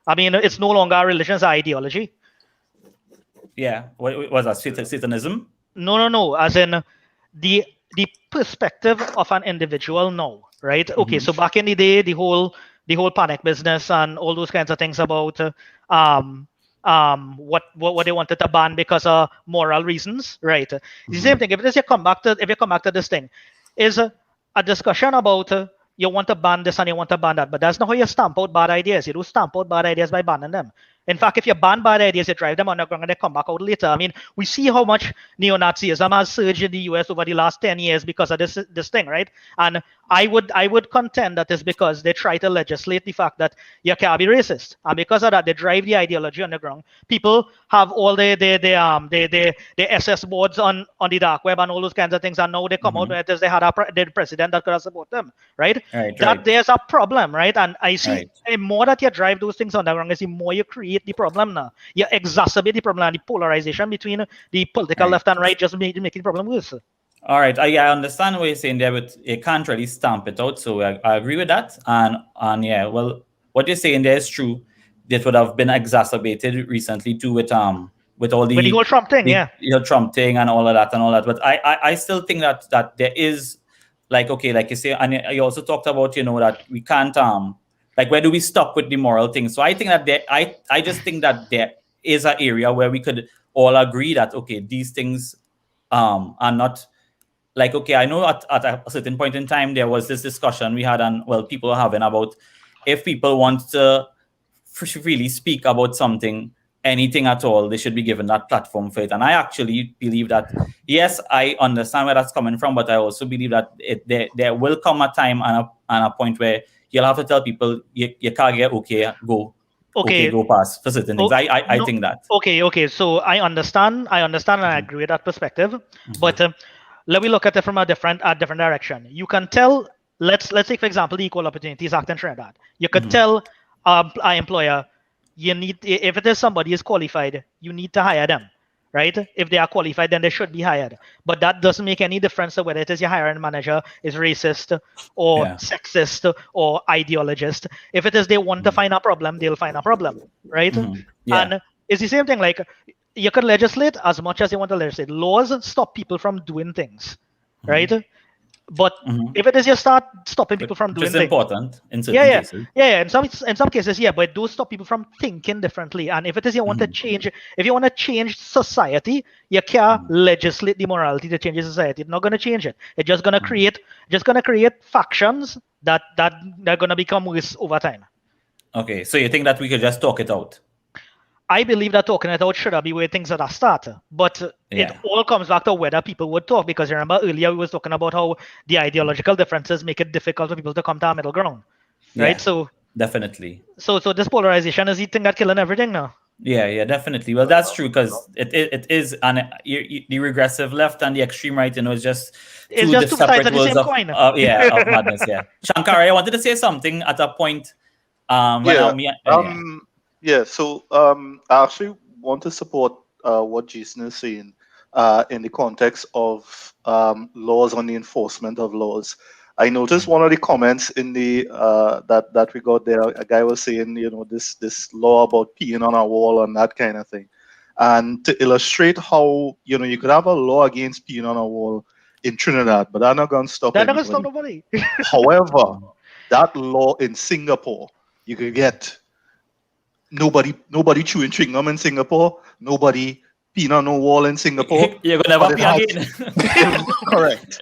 I mean, it's no longer a religion, it's an ideology. Yeah, what was that? Satanism? No. As in the perspective of an individual now, right? Okay, so back in the day, the whole panic business and all those kinds of things about what they wanted to ban because of moral reasons, right? The same thing. If you come back to this thing, is a discussion about you want to ban this and you want to ban that, but that's not how you stamp out bad ideas. You don't stamp out bad ideas by banning them. In fact, if you ban bad ideas, you drive them underground and they come back out later. I mean, we see how much neo-Nazism has surged in the US over the last 10 years because of this thing, right? And I would contend that it's because they try to legislate the fact that you can't be racist. And because of that, they drive the ideology underground. People have all the SS boards on the dark web and all those kinds of things, and now they come out with they had the president that could have support them, right? There's a problem, right? And I see the more that you drive those things underground, I see more you create the problem now. You exacerbate the problem, and the polarization between the political left and right just making the problem worse. All right, I understand what you're saying there, but you can't really stamp it out. So I agree with that. And yeah, well, what you're saying there is true. That would have been exacerbated recently too with all the whole Trump thing, Trump thing and all of that. But I still think that there is like you say, and you also talked about that we can't like where do we stop with the moral thing? So I think that I just think that there is an area where we could all agree that these things are not. Like, I know at a certain point in time, there was this discussion we had people were having about if people want to freely speak about something, anything at all, they should be given that platform for it. And I actually believe that, yes, I understand where that's coming from, but I also believe that there will come a time and a point where you'll have to tell people you can't get go past for certain things. I think that. Okay. So I understand and I agree with that perspective. But let me look at it from a different direction. You can tell, let's take, for example, the Equal Opportunities Act in Trinidad. You could tell our employer, if it is somebody is qualified, you need to hire them, right? If they are qualified, then they should be hired. But that doesn't make any difference to whether it is your hiring manager is racist or sexist or ideologist. If it is they want to find a problem, they'll find a problem, right? And it's the same thing, like, you can legislate as much as you want to legislate. Laws stop people from doing things, right? But if it is you start stopping people from doing things, it's important in certain cases. Yeah. In some cases, but those stop people from thinking differently. And if it is you want to change, if you want to change society, you can't legislate the morality to change society. It's not going to change it. It's just going to create factions that are going to become worse over time. Okay, so you think that we could just talk it out? I believe that talking it out should be where things are started. But it all comes back to whether people would talk. Because remember earlier we was talking about how the ideological differences make it difficult for people to come to a middle ground. Right? So Definitely. So this polarization is the thing that killing everything now. Yeah, definitely. Well, that's true because it is the regressive left and the extreme right. It's just It's just two sides of the same coin. Of madness. Yeah, Shankar, I wanted to say something at a point. So I actually want to support what Jason is saying in the context of laws on the enforcement of laws. I noticed one of the comments in the that we got there. A guy was saying, this law about peeing on a wall and that kind of thing, and to illustrate how you could have a law against peeing on a wall in Trinidad, but that's not going to stop anybody. That's not going to stop nobody. However, that law in Singapore, you could get nobody chewing chewing gum in Singapore, nobody peeing on no wall in Singapore. You're gonna never pee again. Correct.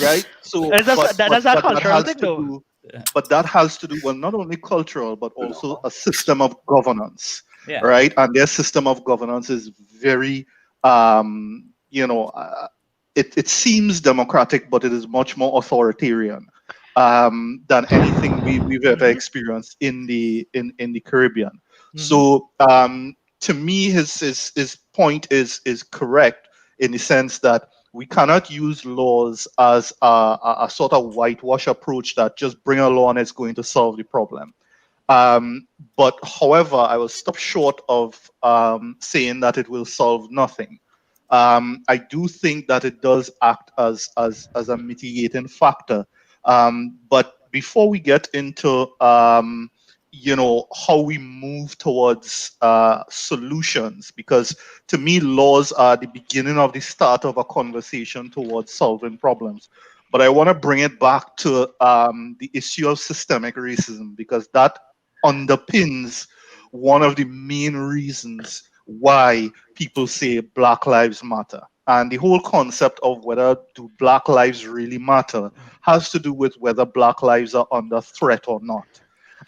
Right? So that's a cultural thing though. But that has to do with not only cultural, but also a system of governance. Yeah. Right? And their system of governance is very it seems democratic, but it is much more authoritarian than anything we've ever experienced in the Caribbean. Mm-hmm. So to me, his point is correct in the sense that we cannot use laws as a sort of whitewash approach that just bring a law and it's going to solve the problem. But however, I will stop short of saying that it will solve nothing. I do think that it does act as a mitigating factor. But before we get into how we move towards solutions, because to me laws are the beginning of the start of a conversation towards solving problems. But I want to bring it back to the issue of systemic racism, because that underpins one of the main reasons why people say Black Lives Matter. And the whole concept of whether do Black lives really matter has to do with whether Black lives are under threat or not.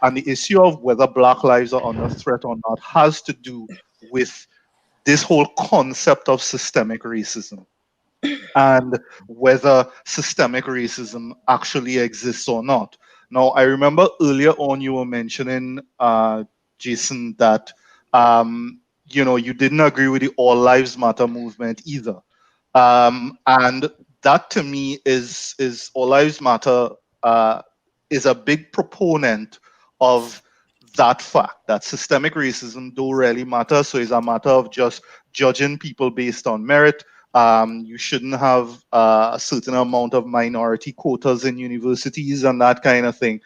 And the issue of whether Black lives are under threat or not has to do with this whole concept of systemic racism and whether systemic racism actually exists or not. Now, I remember earlier on you were mentioning, Jason, that you didn't agree with the All Lives Matter movement either. And that to me is All Lives Matter is a big proponent of that fact that systemic racism don't really matter. So it's a matter of just judging people based on merit. You shouldn't have a certain amount of minority quotas in universities and that kind of thing,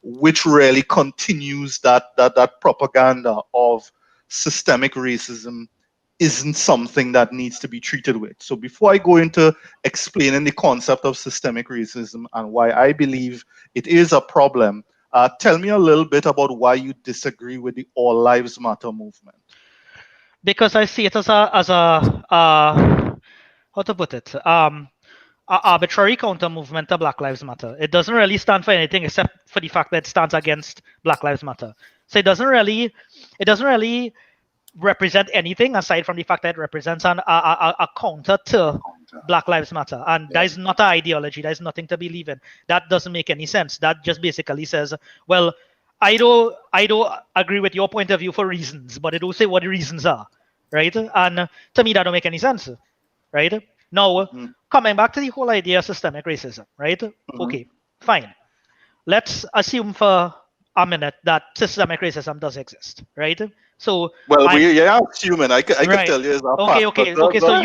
which really continues that propaganda of systemic racism isn't something that needs to be treated with. So before I go into explaining the concept of systemic racism and why I believe it is a problem, tell me a little bit about why you disagree with the All Lives Matter movement. Because I see it as a how to put it, a arbitrary counter movement to Black Lives Matter. It doesn't really stand for anything except for the fact that it stands against Black Lives Matter. So it doesn't really represent anything aside from the fact that it represents a counter to Black Lives Matter. And that is not an ideology. That is nothing to believe in. That doesn't make any sense. That just basically says, well, I don't agree with your point of view for reasons, but it don't say what the reasons are, right? And to me, that don't make any sense, right? Now, coming back to the whole idea of systemic racism, right? Mm-hmm. Okay, fine. Let's assume for a minute that systemic racism does exist, right? So assuming I can tell you is a fact. Okay. So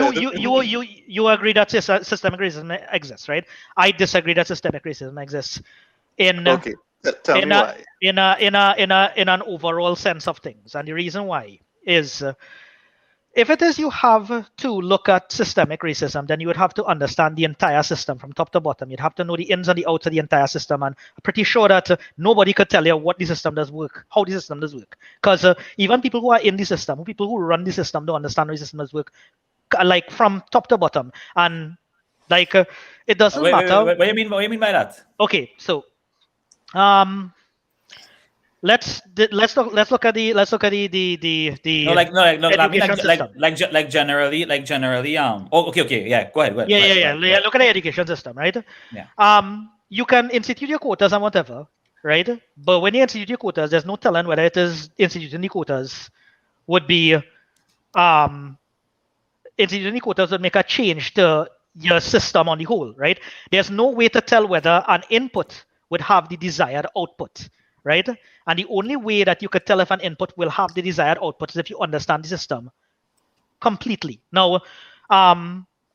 you agree that systemic racism exists, right? I disagree that systemic racism exists in an overall sense of things, and the reason why is if it is you have to look at systemic racism, then you would have to understand the entire system from top to bottom. You'd have to know the ins and the outs of the entire system. And I'm pretty sure that nobody could tell you what the system does work, how the system does work. Because even people who are in the system, people who run the system don't understand how the system does work, like from top to bottom. And like it doesn't matter. What do you mean by that? Okay, so Let's look at the like generally yeah, go ahead. Look at the education system, right? Yeah. You can institute your quotas and whatever, right? But when you institute your quotas, there's no telling whether it is instituting the quotas would be instituting the quotas would make a change to your system on the whole, right? There's no way to tell whether an input would have the desired output, right? And the only way that you could tell if an input will have the desired output is if you understand the system completely. Now,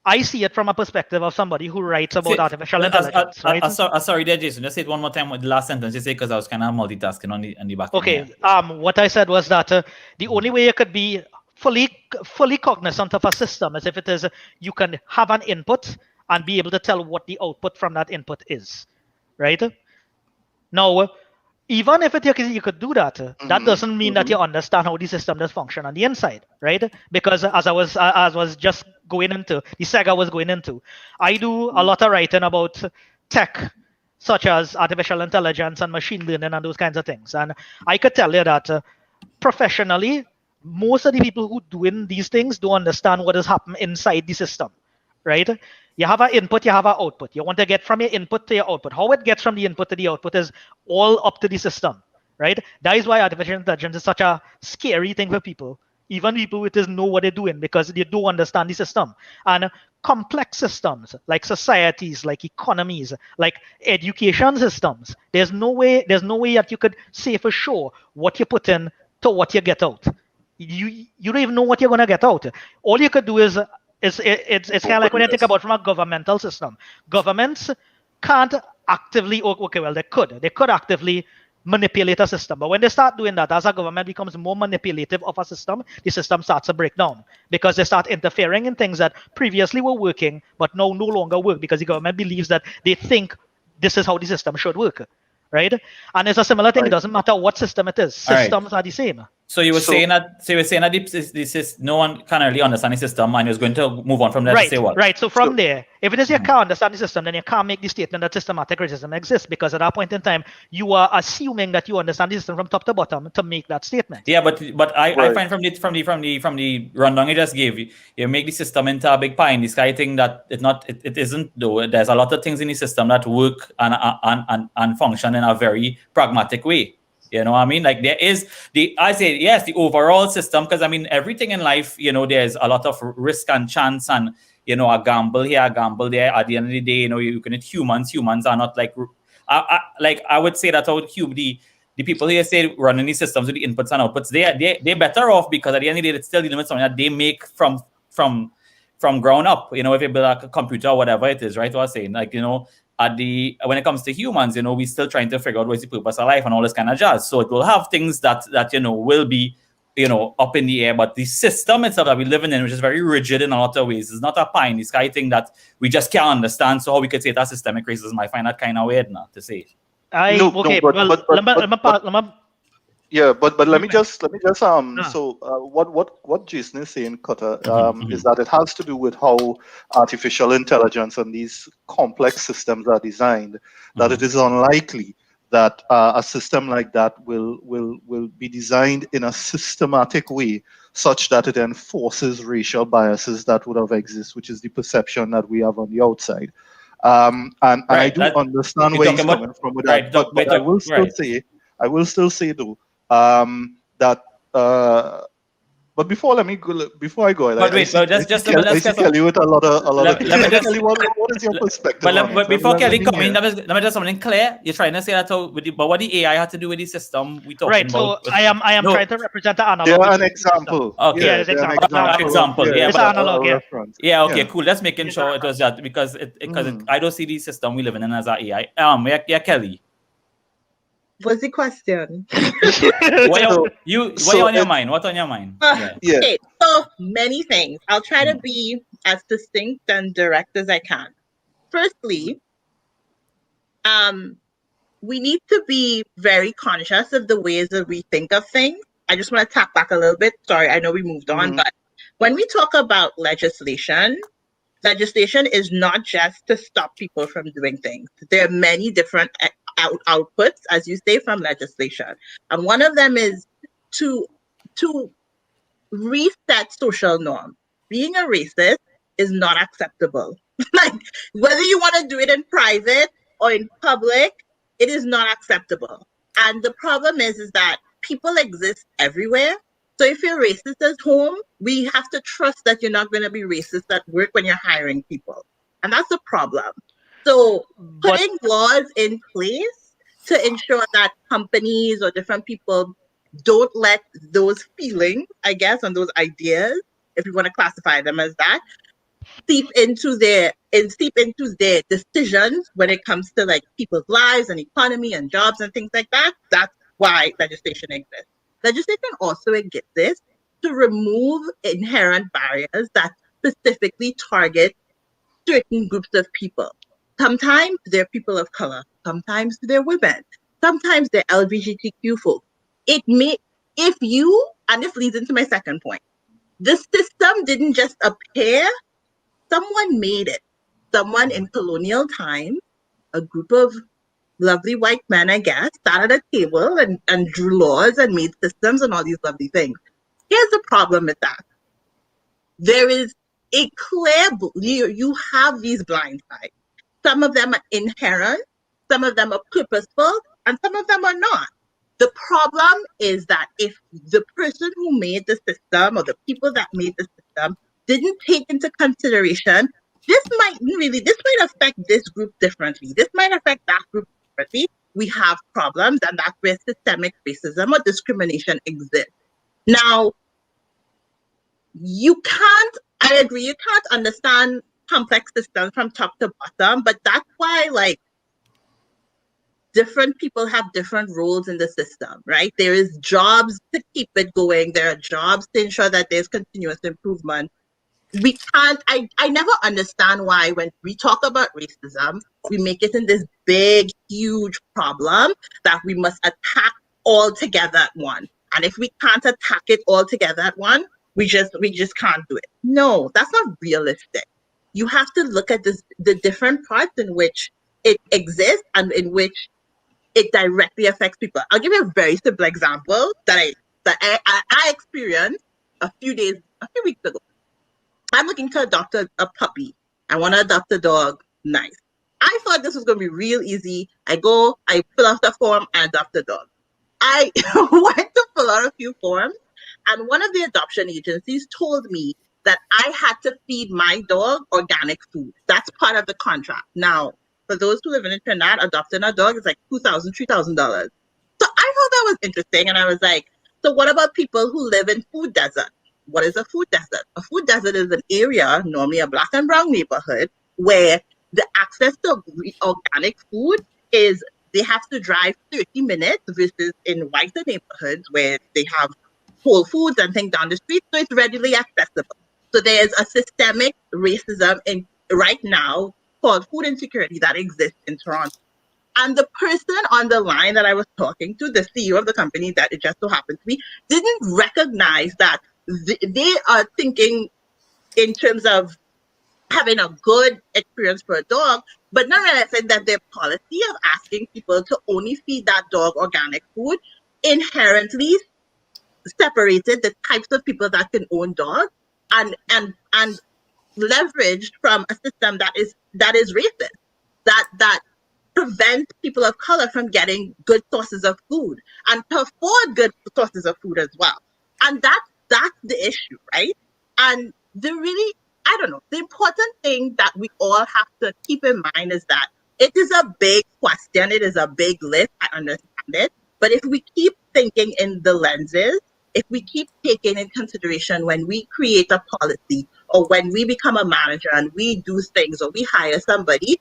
I see it from a perspective of somebody who writes about artificial intelligence, right? Sorry there, Jason. Just say it one more time with the last sentence. You say because I was kind of multitasking on the back. Okay. What I said was that the only way you could be fully cognizant of a system is if it is you can have an input and be able to tell what the output from that input is, right? Now, even if you could do that, that doesn't mean that you understand how the system does function on the inside, right? Because as I was just going into the seg I was going into, I do a lot of writing about tech, such as artificial intelligence and machine learning and those kinds of things. And I could tell you that professionally, most of the people who doing these things don't understand what is happening inside the system, right? You have an input, you have an output. You want to get from your input to your output. How it gets from the input to the output is all up to the system, right? That is why artificial intelligence is such a scary thing for people. Even people who just know what they're doing because they don't understand the system. And complex systems like societies, like economies, like education systems, there's no way that you could say for sure what you put in to what you get out. You don't even know what you're gonna get out. All you could do is it's kind of like when you think about from a governmental system. Governments can't actively, okay, well they could actively manipulate a system, but when they start doing that, as a government becomes more manipulative of a system, the system starts to break down because they start interfering in things that previously were working but now no longer work because the government believes that they think this is how the system should work, right? And it's a similar thing. It doesn't matter what system it is. Systems are the same. So you were saying that this is no one can really understand the system, and you're going to move on from there to say what? Right. So from there, if it is you can't understand the system, then you can't make the statement that systematic racism exists because at that point in time, you are assuming that you understand the system from top to bottom to make that statement. Yeah, but I find from the rundown you just gave, you make the system into a big pie in the sky thing that it isn't though. There's a lot of things in the system that work and function in a very pragmatic way. You know what I mean? Like there is the overall system, because I mean, everything in life, there's a lot of risk and chance and, a gamble here, a gamble there. At the end of the day, you can hit humans are not like, I would say that the people here say running these systems with the inputs and outputs, they're better off because at the end of the day, it's still dealing with something that they make from ground up, if you build a computer or whatever it is, right? What I was saying, like, when it comes to humans, we're still trying to figure out what's the purpose of life and all this kind of jazz. So it will have things that will be, up in the air. But the system itself that we're living in, which is very rigid in a lot of ways, is not a pie in the sky thing that we just can't understand. So how we could say that's systemic racism, I find that kind of weird now to say. Yeah, but let me just so what Jason is saying, Cutter, is that it has to do with how artificial intelligence and these complex systems are designed, that it is unlikely that a system like that will be designed in a systematic way such that it enforces racial biases that would have existed, which is the perception that we have on the outside. And I do understand where he's coming from with that, but I will still say though, that but before I go, but wait, just Kelly with a lot of Kelly, what is your perspective? But before Kelly come in, let me just something clear. You're trying to say that but what the AI had to do with the system we talking about? So I am trying to represent the analog. They're an example. Okay, yeah, example. Yeah, it's an analog. Yeah, okay, cool. Let's making sure it was that because I don't see the system we living in as a AI. Yeah, Kelly. What's the question? What on your mind? What's on your mind? Okay, so many things. I'll try to be as distinct and direct as I can. Firstly, we need to be very conscious of the ways that we think of things. I just want to tap back a little bit. Sorry, I know we moved on, but when we talk about legislation is not just to stop people from doing things. There are many different outputs, as you say, from legislation. And one of them is to reset social norms. Being a racist is not acceptable. Like, whether you want to do it in private or in public, It is not acceptable. And the problem is that people exist everywhere. So if you're racist at home, we have to trust that you're not going to be racist at work when you're hiring people. And that's a problem. So putting laws in place to ensure that companies or different people don't let those feelings, I guess, and those ideas, if you want to classify them as that, seep into their decisions when it comes to like people's lives and economy and jobs and things like that. That's why legislation exists. Legislation also exists to remove inherent barriers that specifically target certain groups of people. Sometimes they're people of color, sometimes they're women, sometimes they're LGBTQ folks. It may, if you, and this leads into my second point, the system didn't just appear, someone made it. Someone in colonial times, a group of lovely white men, I guess, sat at a table and drew laws and made systems and all these lovely things. Here's the problem with that. There is a clear, you have these blind sides. Some of them are inherent, some of them are purposeful, and some of them are not. The problem is that if the person who made the system or the people that made the system didn't take into consideration, this might affect this group differently. This might affect that group differently. We have problems, and that's where systemic racism or discrimination exists. Now, I agree, you can't understand complex systems from top to bottom, but that's why, like, different people have different roles in the system, right? There is jobs to keep it going. There are jobs to ensure that there's continuous improvement. We can't, I never understand why when we talk about racism, we make it in this big, huge problem that we must attack all together at once. And if we can't attack it all together at once, we just can't do it. No, that's not realistic. You have to look at the different parts in which it exists and in which it directly affects people. I'll give you a very simple example that I experienced a few weeks ago. I'm looking to adopt a puppy. I want to adopt a dog. Nice. I thought this was going to be real easy. I fill out the form, and adopt a dog. I went to fill out a few forms, and one of the adoption agencies told me that I had to feed my dog organic food. That's part of the contract. Now, for those who live in Trinidad, adopting a dog is like $2,000, $3,000. So I thought that was interesting, and I was like, so what about people who live in food desert? What is a food desert? A food desert is an area, normally a black and brown neighborhood, where the access to organic food is they have to drive 30 minutes versus in whiter neighborhoods where they have Whole Foods and things down the street, so it's readily accessible. So there's a systemic racism right now called food insecurity that exists in Toronto. And the person on the line that I was talking to, the CEO of the company that it just so happened to be, didn't recognize that they are thinking in terms of having a good experience for a dog, but not realizing that their policy of asking people to only feed that dog organic food inherently separated the types of people that can own dogs and leveraged from a system that is racist, that prevents people of color from getting good sources of food and to afford good sources of food as well. And that's the issue, right? And the important thing that we all have to keep in mind is that it is a big question, it is a big list, I understand it, but if we keep thinking in the lenses, if we keep taking in consideration when we create a policy or when we become a manager and we do things or we hire somebody,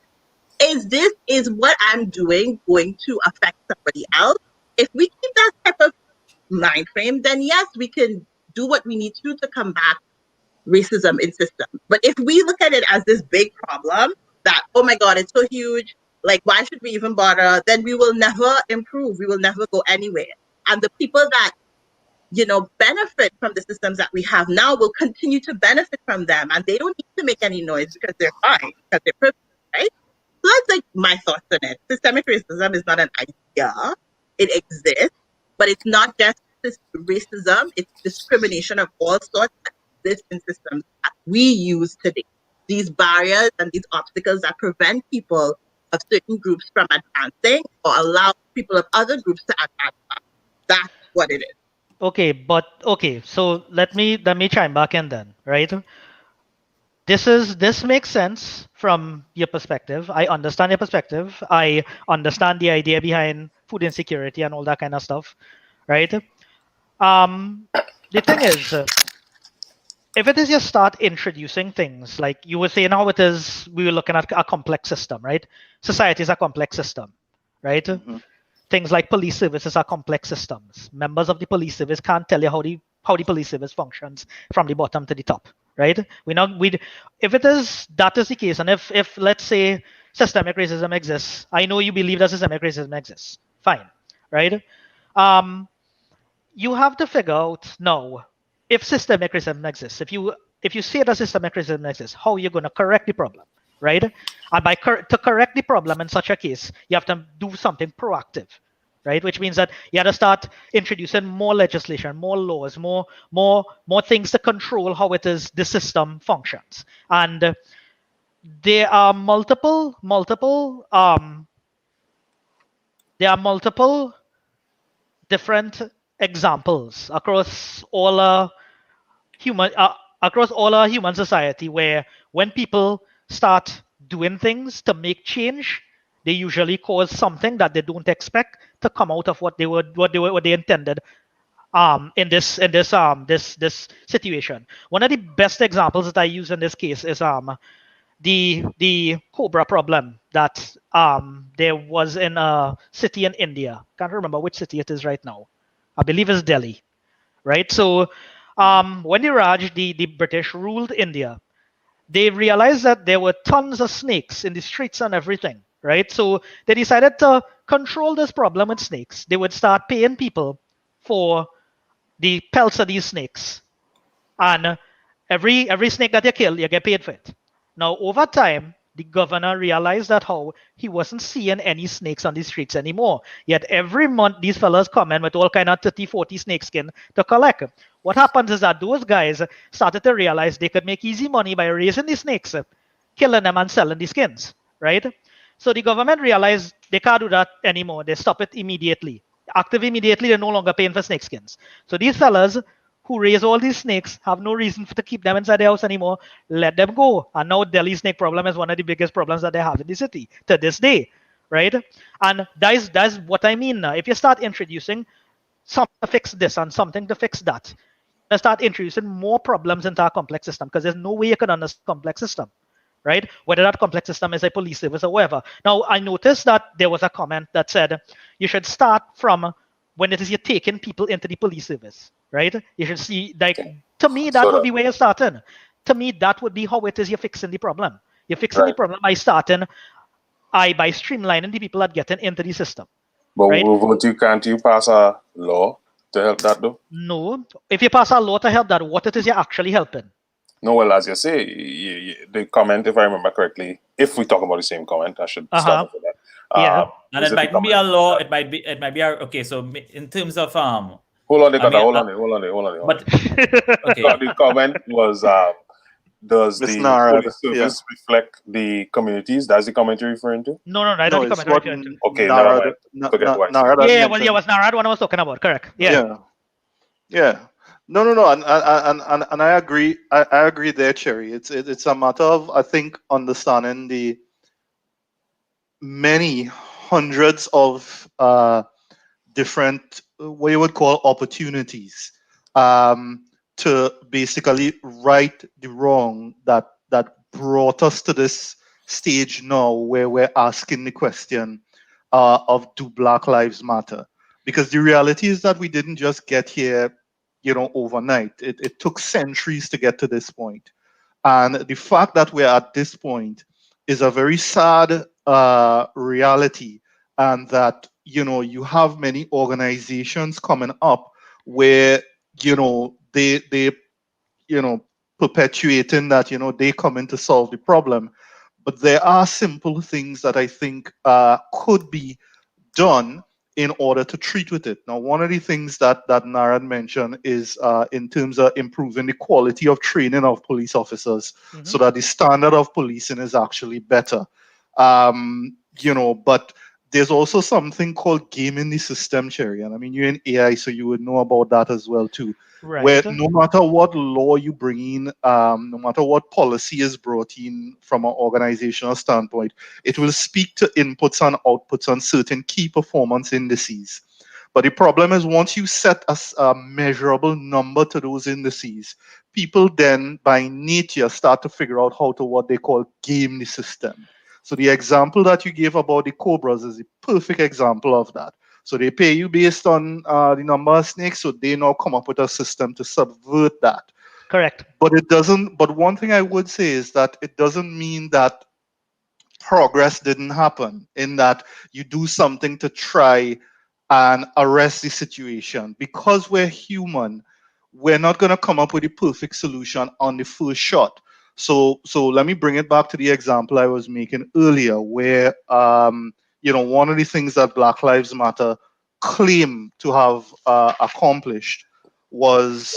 is what I'm doing going to affect somebody else? If we keep that type of mind frame, then yes, we can do what we need to do to combat racism in systems. But if we look at it as this big problem that, oh my God, it's so huge, like why should we even bother? Then we will never improve. We will never go anywhere. And the people that benefit from the systems that we have now will continue to benefit from them, and they don't need to make any noise because they're fine, because they're perfect, right? So that's like my thoughts on it. Systemic racism is not an idea. It exists, but it's not just racism, it's discrimination of all sorts that exist in systems that we use today. These barriers and these obstacles that prevent people of certain groups from advancing or allow people of other groups to advance. That's what it is. Okay, so let me chime back in then, right? This makes sense from your perspective. I understand your perspective. I understand the idea behind food insecurity and all that kind of stuff, right? The thing is, if it is you start introducing things like you were saying how it is, we were looking at a complex system, right? Society is a complex system, right? Mm-hmm. Things like police services are complex systems. Members of the police service can't tell you how the police service functions from the bottom to the top, right? If it is that is the case, and if let's say systemic racism exists, I know you believe that systemic racism exists. Fine, right? You have to figure out now if systemic racism exists. If you say that systemic racism exists, how are you going to correct the problem, right? And to correct the problem in such a case, you have to do something proactive, right? Which means that you have to start introducing more legislation, more laws, more things to control how it is the system functions. And there are multiple different examples across all our human society where when people start doing things to make change, they usually cause something that they don't expect to come out of what they intended in this situation. One of the best examples that I use in this case is the cobra problem that there was in a city in India. Can't remember which city it is right now. I believe it's Delhi, right? So when the British ruled India, they realized that there were tons of snakes in the streets and everything, right? So they decided to control this problem with snakes. They would start paying people for the pelts of these snakes, and every snake that you kill, you get paid for it. Now, over time, the governor realized that how he wasn't seeing any snakes on the streets anymore. Yet every month, these fellas come in with all kind of 30, 40 snake skin to collect. What happens is that those guys started to realize they could make easy money by raising the snakes, killing them and selling the skins, right? So the government realized they can't do that anymore. They stop it immediately. Active immediately, they're no longer paying for snake skins. So these fellas who raise all these snakes have no reason to keep them inside the house anymore. Let them go. And now Delhi snake problem is one of the biggest problems that they have in the city to this day, right? And that's what I mean now. If you start introducing something to fix this and something to fix that, you start introducing more problems into our complex system because there's no way you can understand a complex system, right? Whether that complex system is a police service or whatever. Now, I noticed that there was a comment that said you should start from when it is you're taking people into the police service, right? You should see, like, to me, that would be where you're starting. To me, that would be how it is you're fixing the problem. You're fixing the problem by by streamlining the people that get into the system. But right? Can't you pass a law to help that though? No. If you pass a law to help that, what it is you're actually helping? No, well, as you say, the comment, if I remember correctly, if we talk about the same comment, I should start with that. Yeah. And it might be a law. It might be okay. So in terms of hold on, hold on. But okay, the comment was does the police service reflect the communities? That's the comment you're referring to? No, that's the comment I'm referring to. Okay, Narad. Yeah, well, yeah, was Narad one I was talking about, correct? Yeah. No, and I agree. I agree there, Cherry. It's a matter of, I think, understanding the many hundreds of different what you would call opportunities to basically right the wrong that brought us to this stage now where we're asking the question of do Black Lives Matter? Because the reality is that we didn't just get here, overnight. It took centuries to get to this point. And the fact that we're at this point is a very sad reality, and that you have many organizations coming up where they perpetuating that they come in to solve the problem, but there are simple things that I think could be done in order to treat with it. Now, one of the things that Narad mentioned is in terms of improving the quality of training of police officers, so that the standard of policing is actually better. but there's also something called gaming the system, Cherry. And I mean, you're in AI, so you would know about that as well too. Right. Where no matter what law you bring in, no matter what policy is brought in from an organizational standpoint, it will speak to inputs and outputs on certain key performance indices. But the problem is once you set a measurable number to those indices, people then by nature start to figure out how to what they call game the system. So the example that you gave about the Cobras is a perfect example of that. So they pay you based on the number of snakes, so they now come up with a system to subvert that. Correct. But it doesn't. But one thing I would say is that it doesn't mean that progress didn't happen. In that you do something to try and arrest the situation. Because we're human, we're not going to come up with a perfect solution on the first shot. So let me bring it back to the example I was making earlier, where one of the things that Black Lives Matter claim to have accomplished was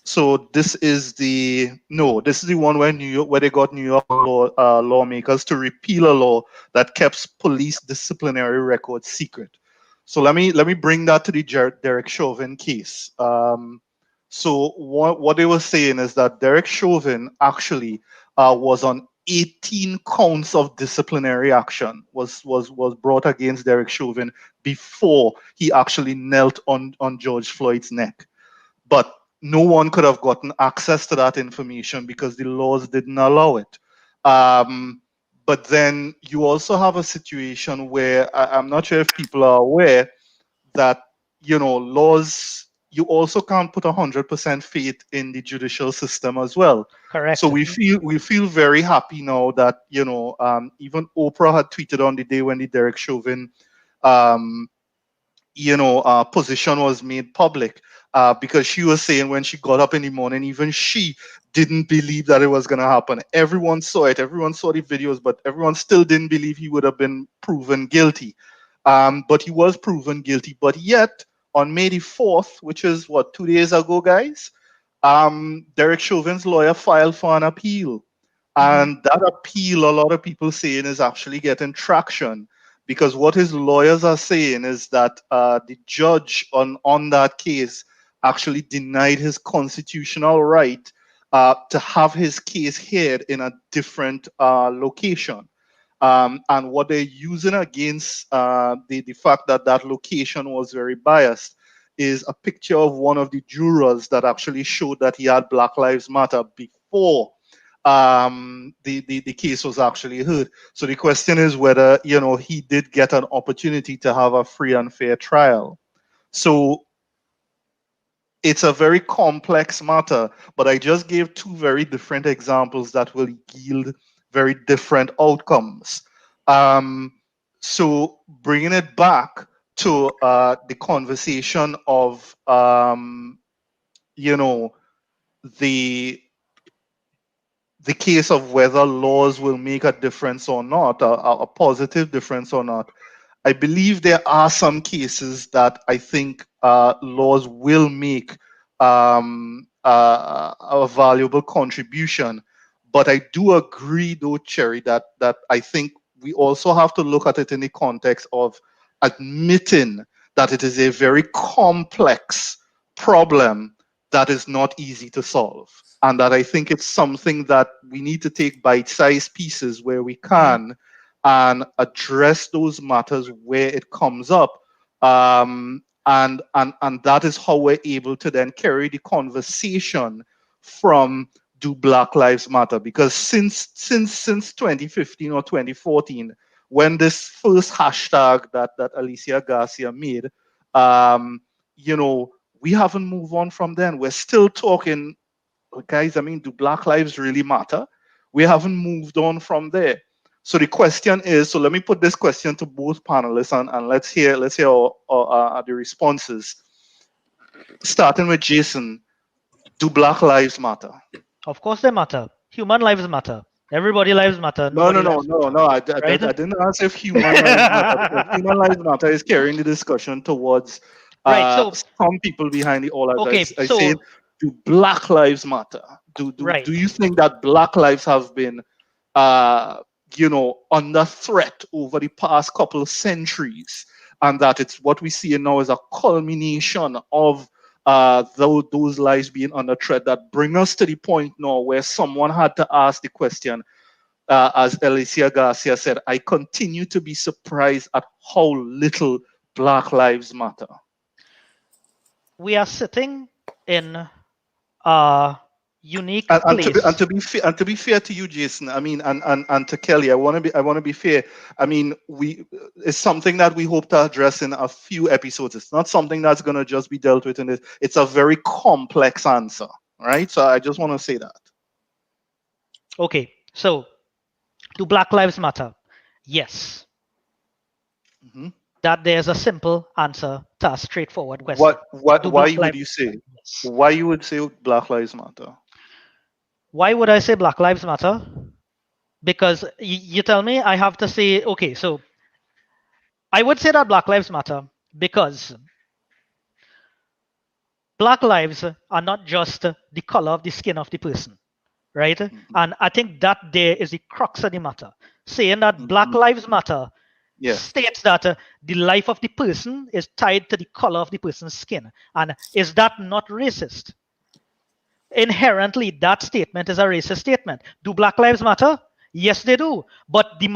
so this is the one where they got New York lawmakers to repeal a law that kept police disciplinary records secret. So let me bring that to the Derek Chauvin case. So what they were saying is that Derek Chauvin actually was on 18 counts of disciplinary action was brought against Derek Chauvin before he actually knelt on George Floyd's neck. But no one could have gotten access to that information because the laws didn't allow it. But then you also have a situation where I'm not sure if people are aware that, laws, you also can't put 100% faith in the judicial system as well. Correct. So we feel very happy now that, even Oprah had tweeted on the day when the Derek Chauvin, position was made public, because she was saying when she got up in the morning, even she didn't believe that it was going to happen. Everyone saw it. Everyone saw the videos, but everyone still didn't believe he would have been proven guilty. But he was proven guilty. But yet, on May the 4th, which is 2 days ago, guys, Derek Chauvin's lawyer filed for an appeal. And that appeal, a lot of people saying, is actually getting traction. Because what his lawyers are saying is that the judge on that case actually denied his constitutional right to have his case heard in a different location. And what they're using against the fact that that location was very biased is a picture of one of the jurors that actually showed that he had Black Lives Matter before the case was actually heard. So the question is whether, he did get an opportunity to have a free and fair trial. So it's a very complex matter, but I just gave two very different examples that will yield very different outcomes. So bringing it back to the conversation of, the case of whether laws will make a difference or not, a positive difference or not, I believe there are some cases that I think laws will make a valuable contribution. But I do agree, though, Cherry, that I think we also have to look at it in the context of admitting that it is a very complex problem that is not easy to solve. And that I think it's something that we need to take bite-sized pieces where we can and address those matters where it comes up. And that is how we're able to then carry the conversation from do Black Lives Matter? Because since 2015 or 2014, when this first hashtag that Alicia Garcia made, we haven't moved on from then. We're still talking, guys, do Black lives really matter? We haven't moved on from there. So the question is, so let me put this question to both panelists and let's hear the responses. Starting with Jason, do Black lives matter? Of course they matter. Human lives matter. Everybody lives matter. No. I didn't ask if human lives matter. Human lives matter is carrying the discussion towards some people behind the all. Okay, I said, do Black lives matter? Do you think that Black lives have been under threat over the past couple of centuries, and that it's what we see now is a culmination of those lives being under threat that bring us to the point now where someone had to ask the question, as Alicia Garcia said, I continue to be surprised at how little Black Lives Matter. We are sitting in a unique place. And to be fair to you, Jason, I mean, and to Kelly, I want to be fair. I mean, it's something that we hope to address in a few episodes. It's not something that's going to just be dealt with in this. It's a very complex answer, right? So I just want to say that. Okay, so do Black Lives Matter? Yes. Mm-hmm. That there's a simple answer to a straightforward question. Why would you say? Yes. Why you would say Black Lives Matter? Why would I say Black Lives Matter? Because you tell me I have to say, okay, so I would say that Black Lives Matter because Black lives are not just the color of the skin of the person, right? Mm-hmm. And I think that there is the crux of the matter. Saying that mm-hmm. Black Lives Matter states that the life of the person is tied to the color of the person's skin. And is that not racist? Inherently, that statement is a racist statement. Do Black Lives matter? Yes, they do. But the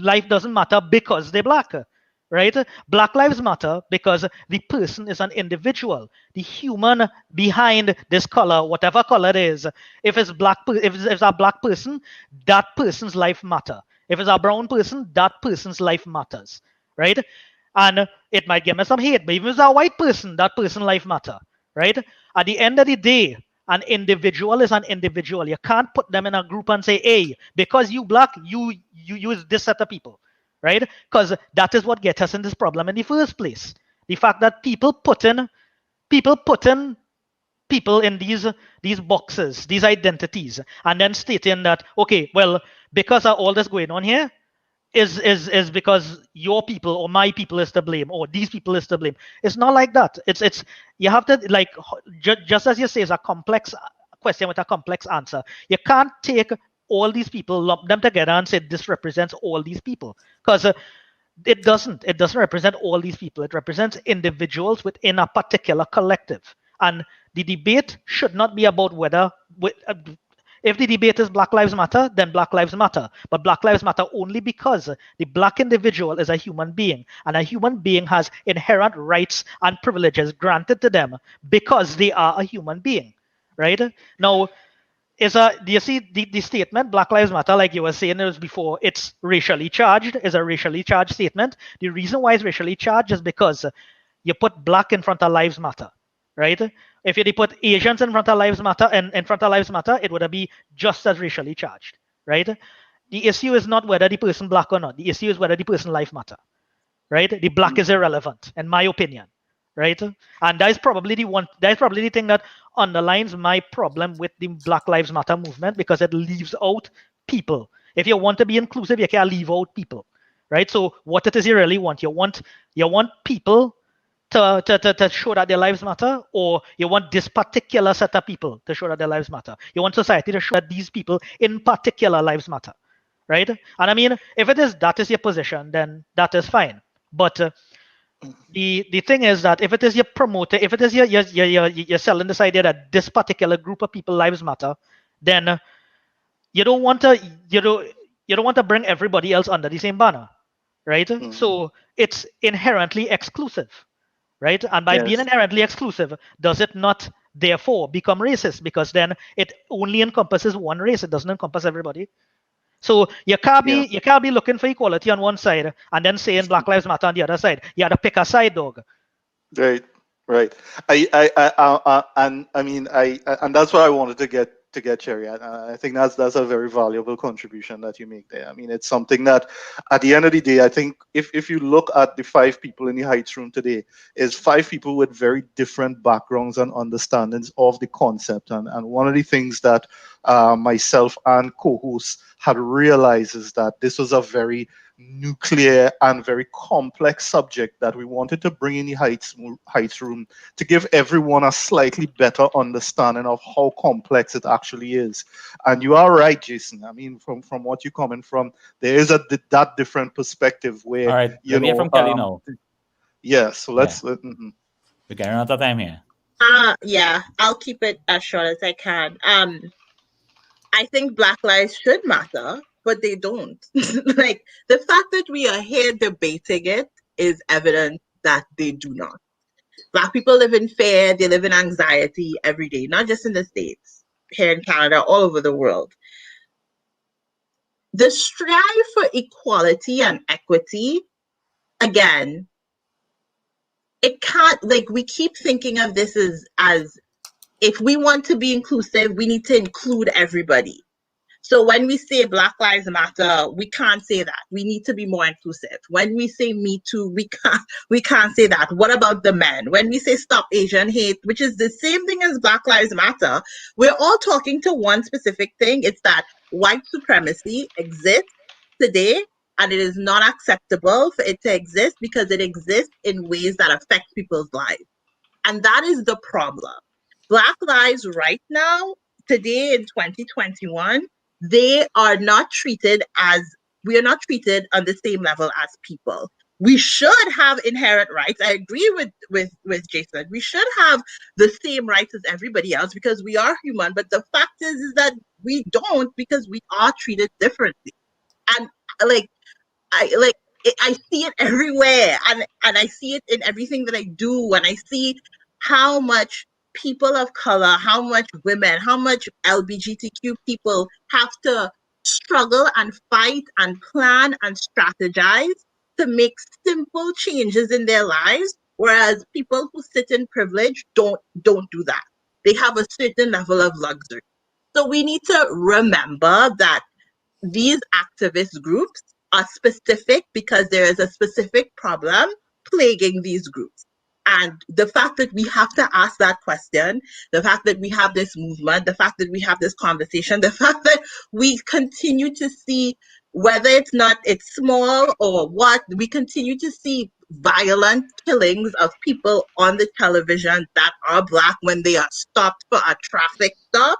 life doesn't matter because they're Black, right? Black Lives matter because the person is an individual. The human behind this color, whatever color it is, if it's black, if it's a Black person, that person's life matter. If it's a brown person, that person's life matters, right? And it might give me some hate, but even if it's a white person, that person's life matter, right? At the end of the day, an individual is an individual. You can't put them in a group and say, hey, because you Black, you use this set of people, right? Because that is what gets us in this problem in the first place. The fact that people put in people in these boxes, these identities, and then stating that, okay, well, because of all this going on here, is because your people or my people is to blame or these people is to blame. It's not like that. It's you have to, like, just as you say, it's a complex question with a complex answer. You can't take all these people, lump them together and say this represents all these people, because it doesn't represent all these people. It represents individuals within a particular collective. And the debate should not be about whether if the debate is Black Lives Matter, then Black Lives Matter. But Black Lives Matter only because the Black individual is a human being, and a human being has inherent rights and privileges granted to them because they are a human being, right? Now, do you see the statement, Black Lives Matter, like you were saying it was before, it's racially charged, is a racially charged statement. The reason why it's racially charged is because you put Black in front of Lives Matter, right? If you put Asians in front of Lives Matter and in front of Lives Matter, it would be just as racially charged, right? The issue is not whether the person Black or not. The issue is whether the person life matter, right? The Black is irrelevant, in my opinion, right? And that is probably the thing that underlines my problem with the Black Lives Matter movement, because it leaves out people. If you want to be inclusive, you can't leave out people, right? So what it is you really want? You want people to show that their lives matter, or you want this particular set of people to show that their lives matter? You want society to show that these people in particular lives matter, right? And I mean, if that is your position, then that is fine. But the thing is that if it is your promoter, if it is you're selling this idea that this particular group of people lives matter, then you don't want to bring everybody else under the same banner, right? Mm-hmm. So it's inherently exclusive, right? And by being inherently exclusive, does it not therefore become racist? Because then it only encompasses one race; it doesn't encompass everybody. So you can't be looking for equality on one side and then saying Black Lives Matter on the other side. You have to pick a side, dog. Right. And that's what I wanted to get Cherry. I think that's a very valuable contribution that you make there. I mean, it's something that at the end of the day, I think if you look at the 5 people in the Heights room today, is 5 people with very different backgrounds and understandings of the concept. And one of the things that myself and co-hosts had realized is that this was a very nuclear and very complex subject that we wanted to bring in the Heights room to give everyone a slightly better understanding of how complex it actually is. And you are right, Jason. I mean, from what you're coming from, there is that different perspective where, all right, let me hear from Kelly now. Yeah, so let's... We're getting out of time here. Yeah, I'll keep it as short as I can. I think Black lives should matter, but they don't. Like, the fact that we are here debating it is evidence that they do not. Black people live in fear, they live in anxiety every day, not just in the States, here in Canada, all over the world. The strive for equality and equity, again, it can't, like, we keep thinking of this as if we want to be inclusive, we need to include everybody. So when we say Black Lives Matter, we can't say that. We need to be more inclusive. When we say Me Too, we can't say that. What about the men? When we say Stop Asian Hate, which is the same thing as Black Lives Matter, we're all talking to one specific thing. It's that white supremacy exists today, and it is not acceptable for it to exist because it exists in ways that affect people's lives. And that is the problem. Black lives right now, today in 2021, we are not treated on the same level as people. We should have inherent rights. I agree with Jason. We should have the same rights as everybody else because we are human. But the fact is that we don't because we are treated differently. And I see it everywhere, and I see it in everything that I do. And I see how much people of color, how much women, how much LGBTQ people have to struggle and fight and plan and strategize to make simple changes in their lives, whereas people who sit in privilege don't do that. They have a certain level of luxury. So we need to remember that these activist groups are specific because there is a specific problem plaguing these groups. And the fact that we have to ask that question, the fact that we have this movement, the fact that we have this conversation, the fact that we continue to see, whether it's small or what, we continue to see violent killings of people on the television that are Black when they are stopped for a traffic stop,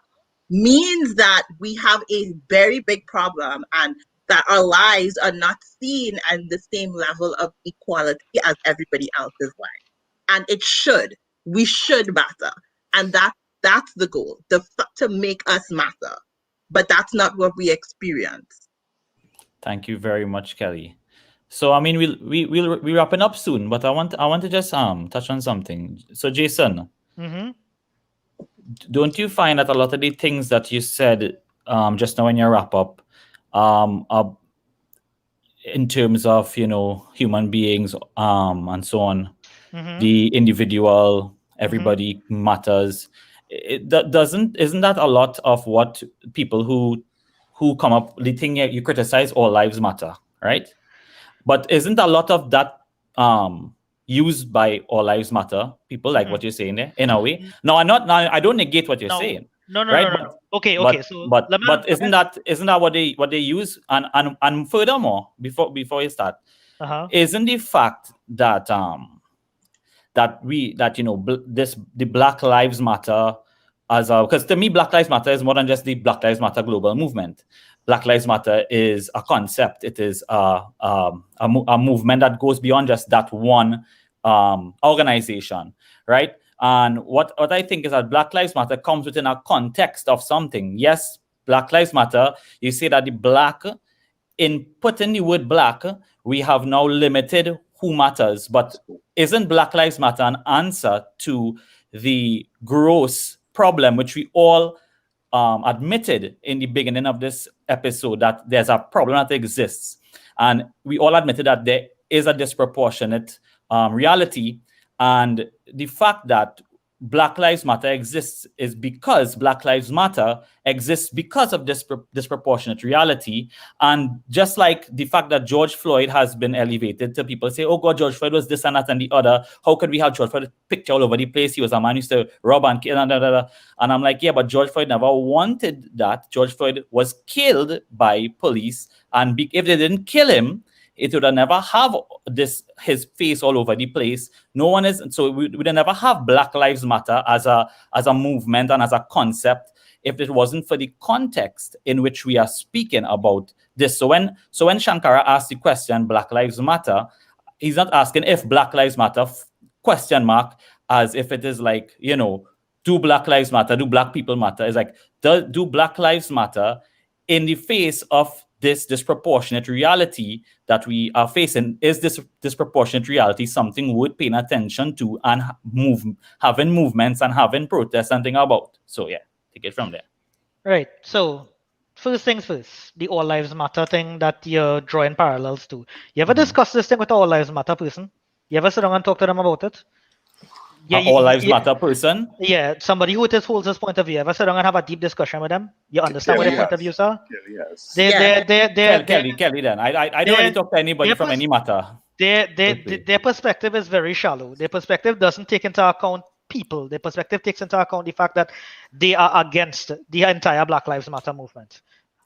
means that we have a very big problem and that our lives are not seen at the same level of equality as everybody else's life. And we should matter. And that's the goal, to make us matter. But that's not what we experience. Thank you very much, Kelly. So, I mean, we'll wrapping up soon, but I want to just touch on something. So, Jason, don't you find that a lot of the things that you said just now in your wrap up, in terms of human beings and so on, the individual, everybody matters. Isn't that a lot of what people who come up, the thing you criticize, all lives matter, right? But isn't a lot of that used by All Lives Matter people, like what you're saying there, in a way? No, I don't negate what you're saying. No. Okay. But isn't that what they use? And furthermore, before you start, isn't the fact that the Black Lives Matter because to me Black Lives Matter is more than just the Black Lives Matter global movement. Black Lives Matter is a concept. It is a movement that goes beyond just that one organization, right? And what I think is that Black Lives Matter comes within a context of something. Yes, Black Lives Matter, you say that the Black, in putting the word Black, we have now limited who matters. But isn't Black Lives Matter an answer to the gross problem, which we all admitted in the beginning of this episode, that there's a problem that exists? And we all admitted that there is a disproportionate reality. And the fact that Black Lives Matter exists is because Black Lives Matter exists because of this disproportionate reality. And just like the fact that George Floyd has been elevated to people say, oh God, George Floyd was this and that and the other. How could we have George Floyd picture all over the place? He was a man who used to rob and kill and And I'm like, yeah, but George Floyd never wanted that. George Floyd was killed by police. And if they didn't kill him, it would never have his face all over the place. No one is, so we would never have Black Lives Matter as a movement and as a concept if it wasn't for the context in which we are speaking about this. So when Shankara asked the question, Black Lives Matter, he's not asking if Black Lives Matter, question mark, as if it is like, do Black Lives Matter? Do Black people matter? It's like, do Black Lives Matter in the face of this disproportionate reality that we are facing? Is this disproportionate reality something worth paying attention to and having movements and having protests and things about? So yeah, take it from there. Right. So first things first, the All Lives Matter thing that you're drawing parallels to. You ever discuss this thing with the All Lives Matter person? You ever sit down and talk to them about it? All Lives Matter person? Yeah, somebody who holds this point of view. Ever sit down and have a deep discussion with them? You understand what their point of views are? Kelly then. I don't really talk to anybody from any matter. Their perspective is very shallow. Their perspective doesn't take into account people. Their perspective takes into account the fact that they are against the entire Black Lives Matter movement.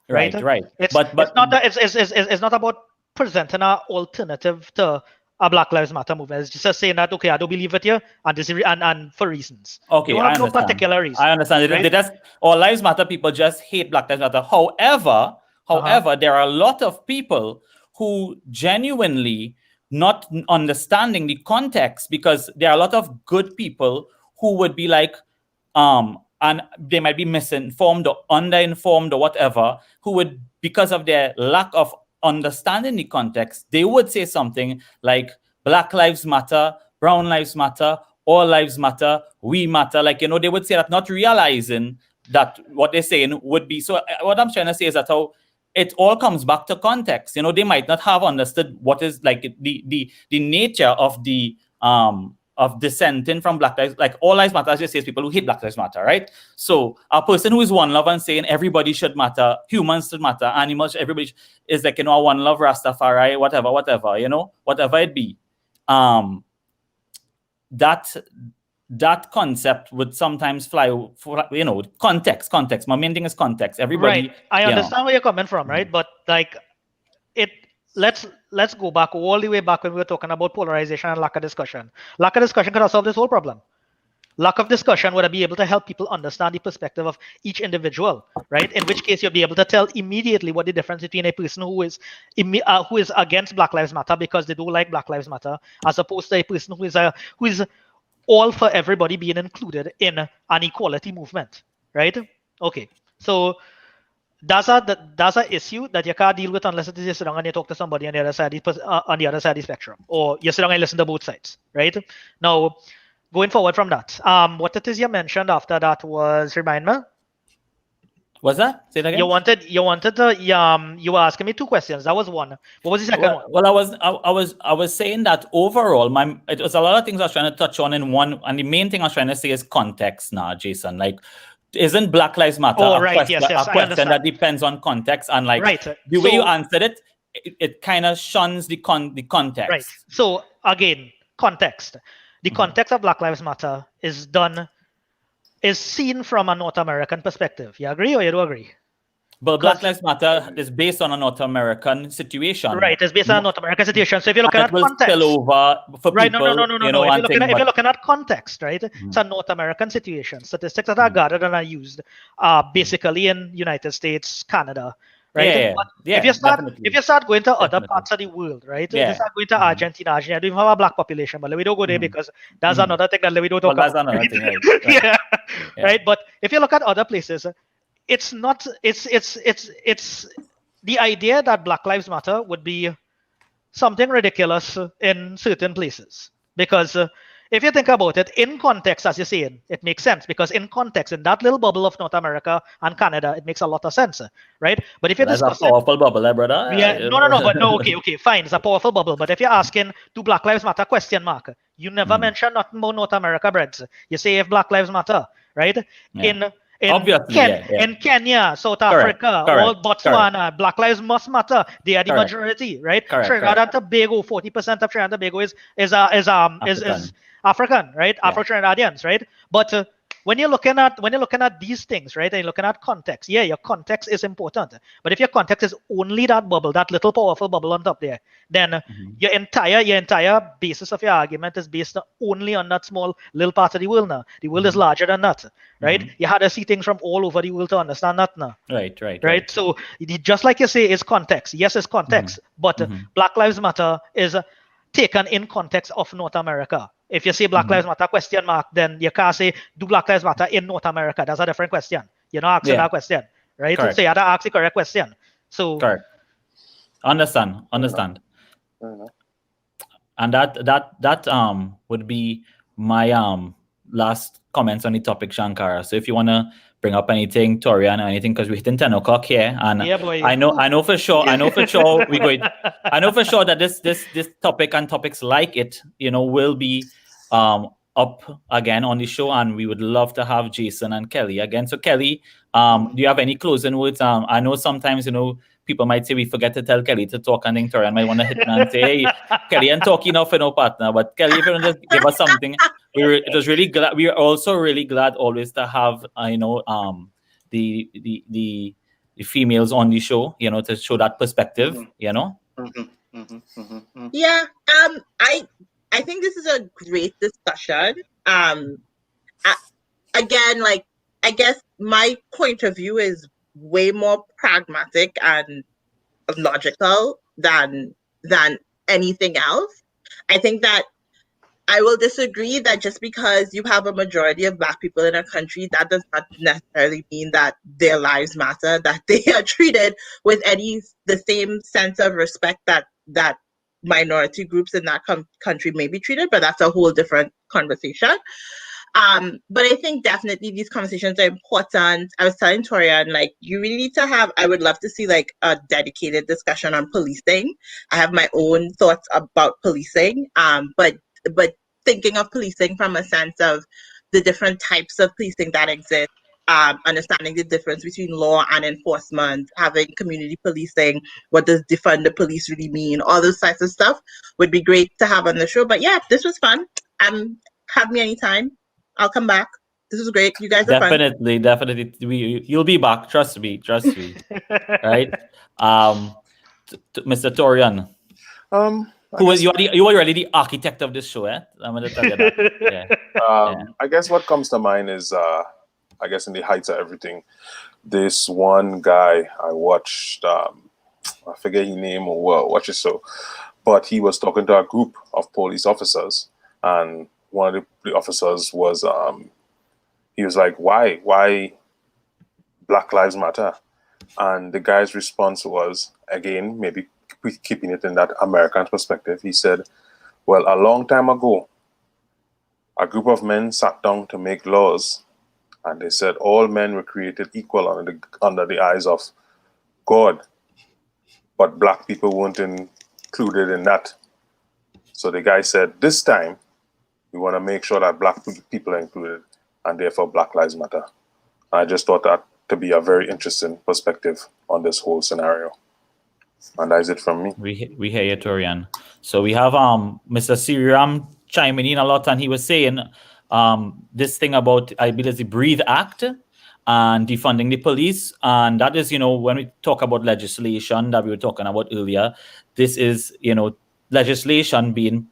Right. It's not about presenting an alternative to a Black Lives Matter movement. It's just saying that, okay, I don't believe it here, and for reasons. Okay, I understand. No particular reason. I understand. Right? All Lives Matter people just hate Black Lives Matter. However, there are a lot of people who genuinely not understanding the context, because there are a lot of good people who would be like, and they might be misinformed or underinformed or whatever, who would, because of their lack of understanding the context, they would say something like Black Lives Matter, Brown Lives Matter, All Lives Matter, We Matter. Like, they would say that, not realizing that what they're saying would be. So what I'm trying to say is that how it all comes back to context. They might not have understood what is like the nature of the of dissenting from Black Lives, like All Lives Matter, as you say, is people who hate Black Lives Matter, right? So a person who is one love and saying everybody should matter, humans should matter, animals, everybody is like, a one love Rastafari, whatever, whatever it be. That concept would sometimes fly for, context. My main thing is context. Everybody. Right. I understand where you're coming from, right? But like let's go back all the way back when we were talking about polarization and lack of discussion. Lack of discussion could have solved this whole problem. Lack of discussion would be able to help people understand the perspective of each individual, right? In which case you'll be able to tell immediately what the difference between a person who is against Black Lives Matter because they don't like Black Lives Matter, as opposed to a person who is all for everybody being included in an equality movement, right? Okay, so that's an issue that you can't deal with unless you sit down and you talk to somebody on the other side of the spectrum, or you sit down and listen to both sides, right? Now, going forward from that, what it is you mentioned after that was, remind me. What's that? Say it again. You wanted to you were asking me two questions. That was one. What was the second one? Well, I was saying that overall, it was a lot of things I was trying to touch on in one, and the main thing I was trying to say is context now, Jason. Like, isn't Black Lives Matter a question that depends on context, and like the way you answered it kind of shuns the context. Right. So again, context. The context of Black Lives Matter is seen from a North American perspective. You agree or you don't agree? But Black Lives Matter is based on a North American situation. Right, it's based on a North American situation. So if you're looking at context, spill over for right, people, no. If you're looking at context, right, it's a North American situation. Statistics that are gathered and are used basically in United States, Canada, right? If you start going to other parts of the world, right? If you start going to Argentina, you don't even have a black population, but we don't go there because that's another thing that we don't talk about. That's another thing, right? Right. But if you look at other places, it's the idea that Black Lives Matter would be something ridiculous in certain places, because if you think about it in context, as you're saying, it makes sense, because in context, in that little bubble of North America and Canada, it makes a lot of sense, right? But if you discuss a powerful bubble, brother. Okay, fine, it's a powerful bubble. But if you're asking, do Black Lives Matter, question mark, you never mention nothing about North America, Breds. You say if Black Lives Matter, right? In Kenya, South Africa, all Botswana, Black Lives must matter. They are the majority, right? Trinidad and Tobago, 40% of Trinidad and Tobago is African, right? Afro-Trinidadians, right? But when you're looking at these things, right, and you're looking at context, yeah, your context is important. But if your context is only that bubble, that little powerful bubble on top there, then your entire basis of your argument is based only on that small little part of the world now. The world is larger than that, right? You had to see things from all over the world to understand that now. Right. So just like you say, it's context. Yes, it's context, but Black Lives Matter is taken in context of North America. If you say Black Lives Matter question mark, then you can't say do Black Lives Matter in North America. That's a different question. You're not asking that question, right? Correct. So you have to ask the correct question. So correct. Understand. And that would be my last comments on the topic, Shankara. So if you wanna bring up anything, Torian, or anything, because we're hitting 10 o'clock here, and yeah, boy. I know for sure we're going. I know for sure that this topic and topics like it, will be up again on the show, and we would love to have Jason and Kelly again. So Kelly, do you have any closing words? I know sometimes people might say we forget to tell Kelly to talk, and then Torian might want to hit me and say, "Hey, Kelly, I'm talking enough for no partner." But Kelly, if you want to just give us something, it was really glad. We are also really glad always to have the females on the show, to show that perspective, Yeah, I think this is a great discussion. Again, I guess my point of view is way more pragmatic and logical than anything else. I think that I will disagree that just because you have a majority of Black people in a country, that does not necessarily mean that their lives matter, that they are treated with the same sense of respect that minority groups in that country may be treated, but that's a whole different conversation. But I think definitely these conversations are important. I was telling Torian, you really need to have, I would love to see a dedicated discussion on policing. I have my own thoughts about policing, but thinking of policing from a sense of the different types of policing that exist, understanding the difference between law and enforcement, having community policing, what does defund the police really mean, all those types of stuff would be great to have on the show. But yeah, this was fun. Have me anytime. I'll come back. This was great. You guys are fun. Definitely. You'll be back. Trust me. Right? Mr. Torian. You are already the architect of this show, eh? I'm going to tell you that. Yeah. I guess what comes to mind is, I guess in the heights of everything, this one guy I watched, I forget his name or watch it so, but he was talking to a group of police officers, and one of the officers was, he was like, why Black Lives Matter? And the guy's response was, again, maybe keeping it in that American perspective, he said, well, a long time ago, a group of men sat down to make laws, and they said all men were created equal under the eyes of God, but Black people weren't included in that. So the guy said, this time, we want to make sure that Black people are included, and therefore Black Lives Matter. And I just thought that to be a very interesting perspective on this whole scenario. And that's it from me. We hear you, Torian. So we have Mr. Siriam chiming in a lot, and he was saying this thing about, I believe, the Breathe Act and defunding the police. And that is, when we talk about legislation that we were talking about earlier, this is, legislation being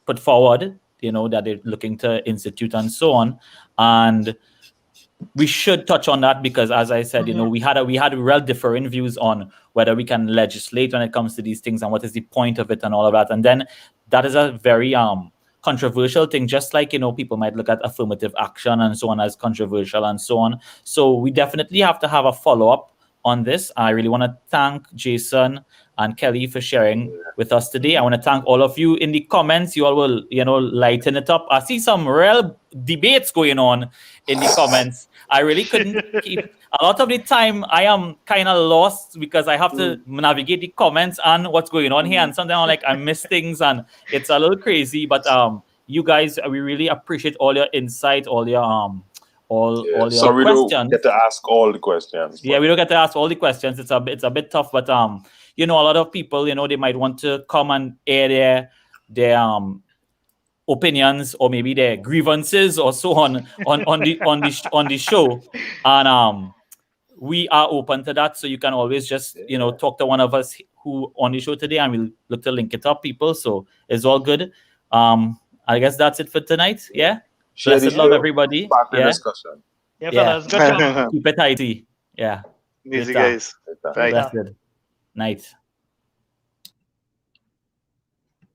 put forward, that they're looking to institute and so on. And we should touch on that because, as I said, we had real differing views on whether we can legislate when it comes to these things and what is the point of it and all of that. And then that is a very controversial thing, just like, people might look at affirmative action and so on as controversial and so on. So we definitely have to have a follow-up on this. I really want to thank Jason and Kelly for sharing with us today. I want to thank all of you in the comments. You all will, lighten it up. I see some real debates going on in the comments. I really couldn't keep. A lot of the time, I am kind of lost because I have to navigate the comments and what's going on here. And sometimes I miss things and it's a little crazy. But you guys, we really appreciate all your insight, all your all your so we questions. Don't get to ask all the questions. Yeah, we don't get to ask all the questions. It's a bit tough, but a lot of people, they might want to come and air their opinions or maybe their grievances or so on the show, and we are open to that. So you can always just talk to one of us who on the show today, and we'll look to link it up, people. So it's all good. I guess that's it for tonight. Yeah. Blessed love, everybody. Yeah. Discussion. Yeah, fellas. Good job. Keep it tighty. Yeah. Easy, guys. Blessed. Night.